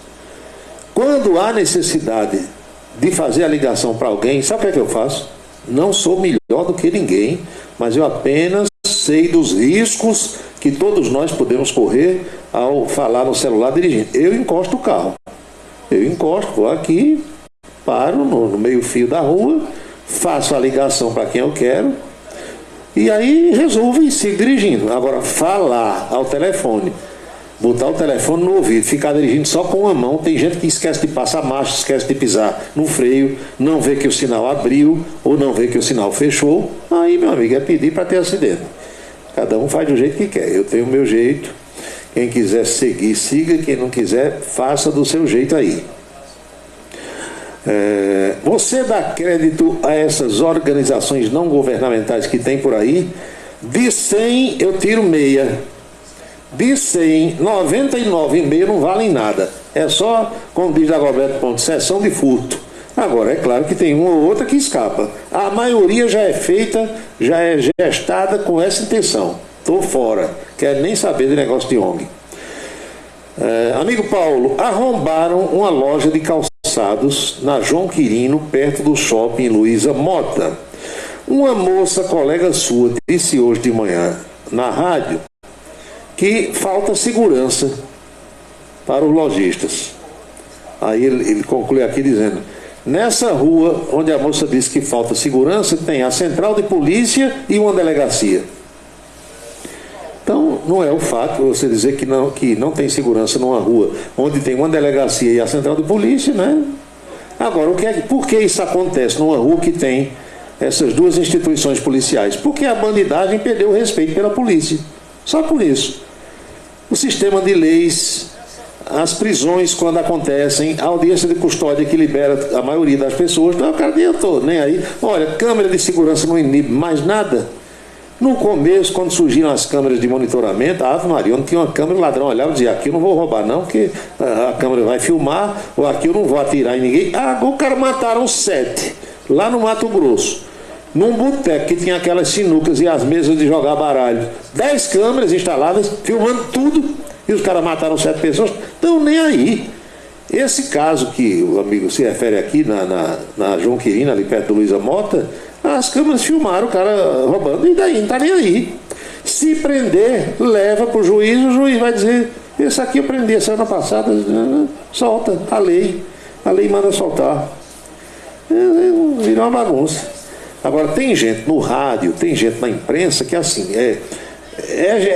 Speaker 2: Quando há necessidade de fazer a ligação para alguém, sabe o que é que eu faço? Não sou melhor do que ninguém, mas eu apenas sei dos riscos que todos nós podemos correr ao falar no celular dirigindo. Eu encosto o carro. Vou aqui, paro no meio-fio da rua, faço a ligação para quem eu quero e aí resolvo e sigo dirigindo. Agora, falar ao telefone, botar o telefone no ouvido, ficar dirigindo só com uma mão. Tem gente que esquece de passar marcha, esquece de pisar no freio, não vê que o sinal abriu ou não vê que o sinal fechou. Aí, meu amigo, é pedir para ter acidente. Cada um faz do jeito que quer. Eu tenho o meu jeito. Quem quiser seguir, siga. Quem não quiser, faça do seu jeito aí. Você dá crédito a essas organizações não governamentais que tem por aí? De 100 eu tiro meia. De 100, 99,5 não valem nada. É só, como diz Dagoberto Ponte, sessão de furto. Agora, é claro que tem uma ou outra que escapa. A maioria já é feita, já é gestada com essa intenção. Estou fora, quero nem saber de negócio de ONG. Amigo Paulo, arrombaram uma loja de calcinha passados na João Quirino, perto do shopping Luiza Mota. Uma moça, colega sua, disse hoje de manhã na rádio que falta segurança para os lojistas. Aí ele conclui aqui dizendo: nessa rua onde a moça disse que falta segurança, tem a central de polícia e uma delegacia. Então, não é o fato você dizer que não tem segurança numa rua onde tem uma delegacia e a central de polícia, né? Agora, por que isso acontece numa rua que tem essas duas instituições policiais? Porque a bandidagem perdeu o respeito pela polícia. Só por isso. O sistema de leis, as prisões quando acontecem, a audiência de custódia que libera a maioria das pessoas, então, cara, eu tô nem aí. Olha, câmera de segurança não inibe mais nada. No começo, quando surgiram as câmeras de monitoramento, a Ave Maria, onde tinha uma câmera, o ladrão olhava e dizia: aqui eu não vou roubar não, porque a câmera vai filmar, ou aqui eu não vou atirar em ninguém. Ah, o cara mataram 7, lá no Mato Grosso, num boteco que tinha aquelas sinucas e as mesas de jogar baralho. 10 câmeras instaladas, filmando tudo, e os caras mataram 7 pessoas. Então, nem aí. Esse caso que o amigo se refere aqui, na João Quirino, ali perto do Luiza Mota, as câmeras filmaram o cara roubando, e daí, não está nem aí. Se prender, leva para o juiz vai dizer: esse aqui eu prendi a semana passada, solta, a lei manda soltar. Virou uma bagunça. Agora, tem gente no rádio, tem gente na imprensa que assim,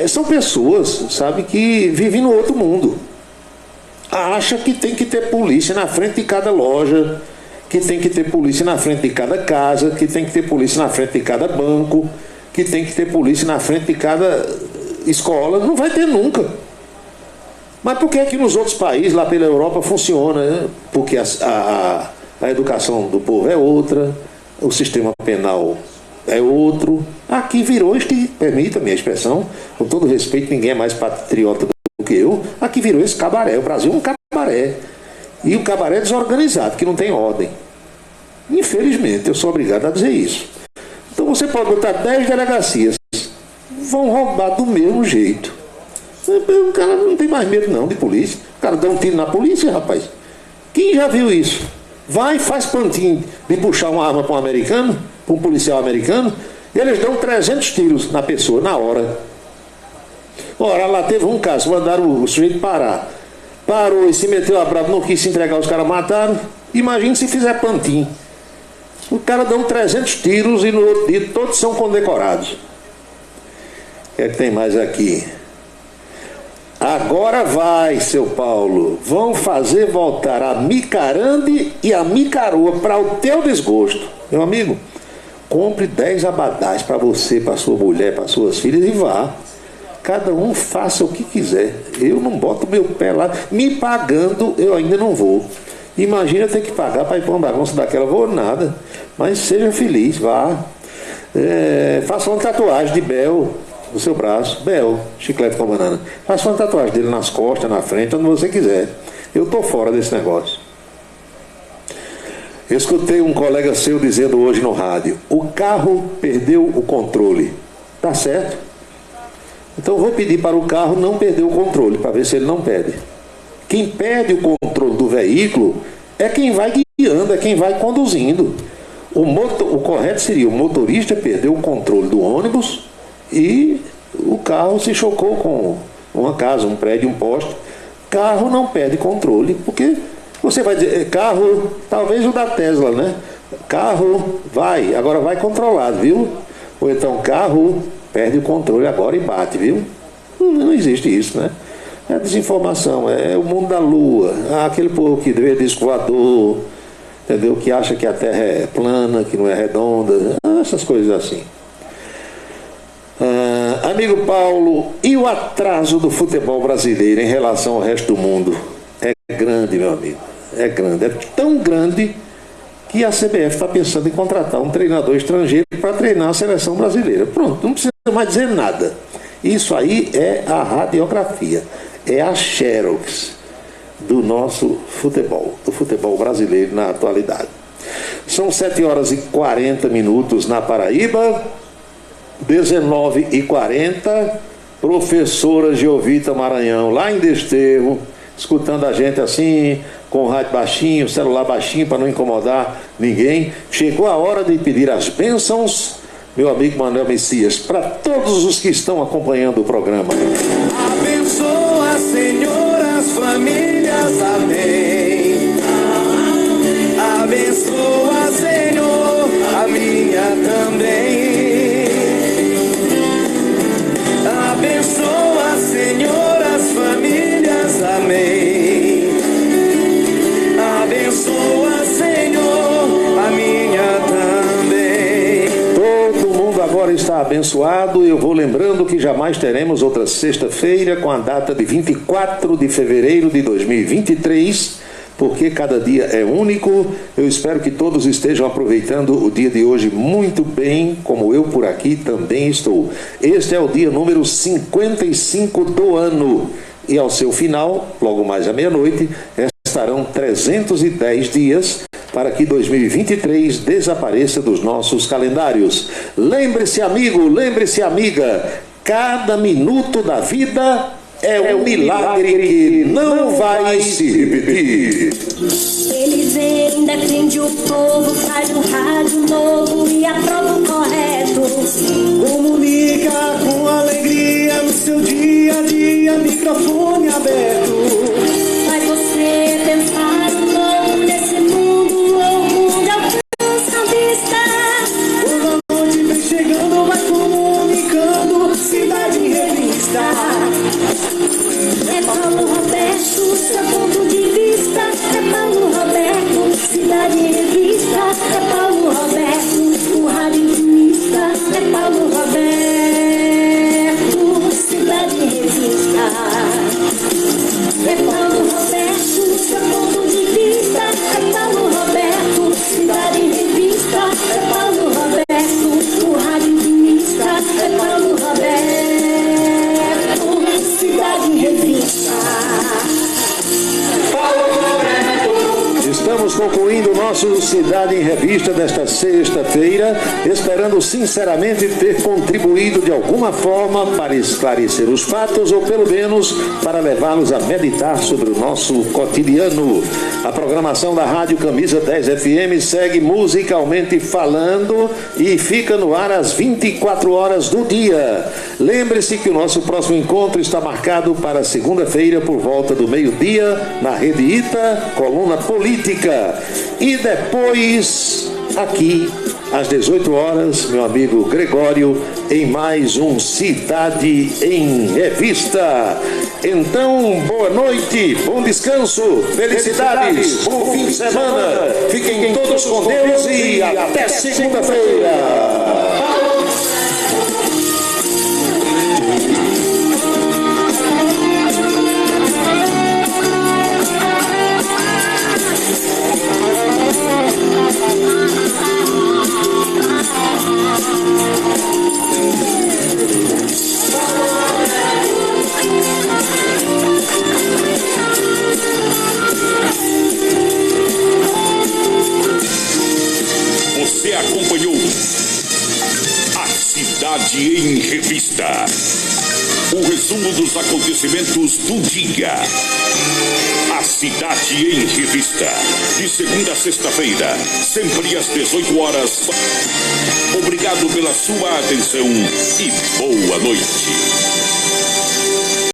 Speaker 2: são pessoas, sabe, que vivem no outro mundo. Acha que tem que ter polícia na frente de cada loja, que tem que ter polícia na frente de cada casa, que tem que ter polícia na frente de cada banco, que tem que ter polícia na frente de cada escola. Não vai ter nunca. Mas por que é que nos outros países, lá pela Europa, funciona? Né? Porque a educação do povo é outra, o sistema penal é outro. Aqui virou, permita-me a expressão, com todo respeito, ninguém é mais patriota do que eu, aqui virou esse cabaré. O Brasil é um cabaré. E o cabaré é desorganizado, que não tem ordem. Infelizmente, eu sou obrigado a dizer isso. Então você pode botar 10 delegacias, vão roubar do mesmo jeito. O cara não tem mais medo não de polícia. O cara dá um tiro na polícia, rapaz. Quem já viu isso? Vai, faz pantinho de puxar uma arma para um americano, para um policial americano, e eles dão 300 tiros na pessoa, na hora. Ora, lá teve um caso, mandaram o sujeito parar. Parou e se meteu a brava, não quis se entregar, os caras mataram. Imagine se fizer pantinho. O cara dão 300 tiros e no outro dia todos são condecorados. O que é que tem mais aqui? Agora vai, seu Paulo, vão fazer voltar a micarande e a micaroa para o teu desgosto. Meu amigo, compre 10 abadás para você, para sua mulher, para suas filhas e vá. Cada um faça o que quiser. Eu não boto meu pé lá. Me pagando, eu ainda não vou. Imagina eu ter que pagar para ir para uma bagunça daquela. Vou nada. Mas seja feliz, vá. Faça uma tatuagem de Bel no seu braço. Bel, chiclete com banana. Faça uma tatuagem dele nas costas, na frente, onde você quiser. Eu estou fora desse negócio. Eu escutei um colega seu dizendo hoje no rádio: o carro perdeu o controle. Tá certo? Então eu vou pedir para o carro não perder o controle, para ver se ele não perde. Quem perde o controle do veículo é quem vai guiando, é quem vai conduzindo. O correto seria o motorista perdeu o controle do ônibus e o carro se chocou com uma casa, um prédio, um poste. Carro não perde controle, porque você vai dizer, carro, talvez o da Tesla, né? Carro vai, agora vai controlado, viu? Ou então carro perde o controle agora e bate, viu? Não existe isso, né? É desinformação, é o mundo da lua. Aquele povo que vê disco voador, entendeu? Que acha que a Terra é plana, que não é redonda, essas coisas assim. Amigo Paulo, e o atraso do futebol brasileiro em relação ao resto do mundo? É grande, meu amigo. É grande. É tão grande que a CBF está pensando em contratar um treinador estrangeiro para treinar a seleção brasileira. Pronto, não precisa mais dizer nada. Isso aí é a radiografia, é a xerox do nosso futebol, do futebol brasileiro na atualidade. São 7h40 na Paraíba, 19h40, professora Geovita Maranhão, lá em Desterro, escutando a gente assim, com o rádio baixinho, celular baixinho, para não incomodar ninguém. Chegou a hora de pedir as bênçãos, meu amigo Manuel Messias, para todos os que estão acompanhando o programa.
Speaker 4: Abençoa, Senhor, as famílias, amém. Abençoa, Senhor, a minha também. Abençoa, Senhor, as famílias, amém. Abençoa, Senhor, a minha também.
Speaker 2: Todo mundo agora está abençoado. Eu vou lembrando que jamais teremos outra sexta-feira com a data de 24 de fevereiro de 2023, porque cada dia é único. Eu espero que todos estejam aproveitando o dia de hoje muito bem, como eu por aqui também estou. Este é o dia número 55 do ano. E ao seu final, logo mais à meia-noite, estarão 310 dias para que 2023 desapareça dos nossos calendários. Lembre-se, amigo, lembre-se, amiga, cada minuto da vida é um milagre que não vai se repetir.
Speaker 3: Eles ainda defende o povo, faz um rádio novo e aprova o correto.
Speaker 4: Comunica com alegria no seu dia a dia, microfone aberto.
Speaker 3: Faz você pensar um novo nesse mundo louco de alcança a vista.
Speaker 4: Toda noite vem chegando, vai comunicando, Cidade em Revista.
Speaker 3: É Paulo Roberto, seu ponto de vista. É Paulo Roberto, Cidade em Revista. É Paulo Roberto, o radialista. É Paulo Roberto, Cidade em Revista. É Paulo Roberto, seu ponto de vista. É Paulo Roberto, Cidade em Revista. É Paulo Roberto, o radialista. É Paulo Roberto, Cidade em Revista.
Speaker 2: Estamos concluindo o nosso Cidade em Revista desta sexta-feira, esperando sinceramente ter contribuído de alguma forma para esclarecer os fatos ou pelo menos para levá-los a meditar sobre o nosso cotidiano. A programação da Rádio Camisa 10 FM segue musicalmente falando e fica no ar às 24 horas do dia. Lembre-se que o nosso próximo encontro está marcado para segunda-feira por volta do meio-dia na Rede Ita, coluna política. E depois, aqui, às 18 horas, meu amigo Gregório, em mais um Cidade em Revista. Então, boa noite, bom descanso, felicidades, bom fim de semana. Fiquem todos com Deus e até segunda-feira.
Speaker 5: Você acompanhou a Cidade em Revista. O resumo dos acontecimentos do dia. A Cidade em Revista. De segunda a sexta-feira, sempre às 18 horas. Obrigado pela sua atenção e boa noite.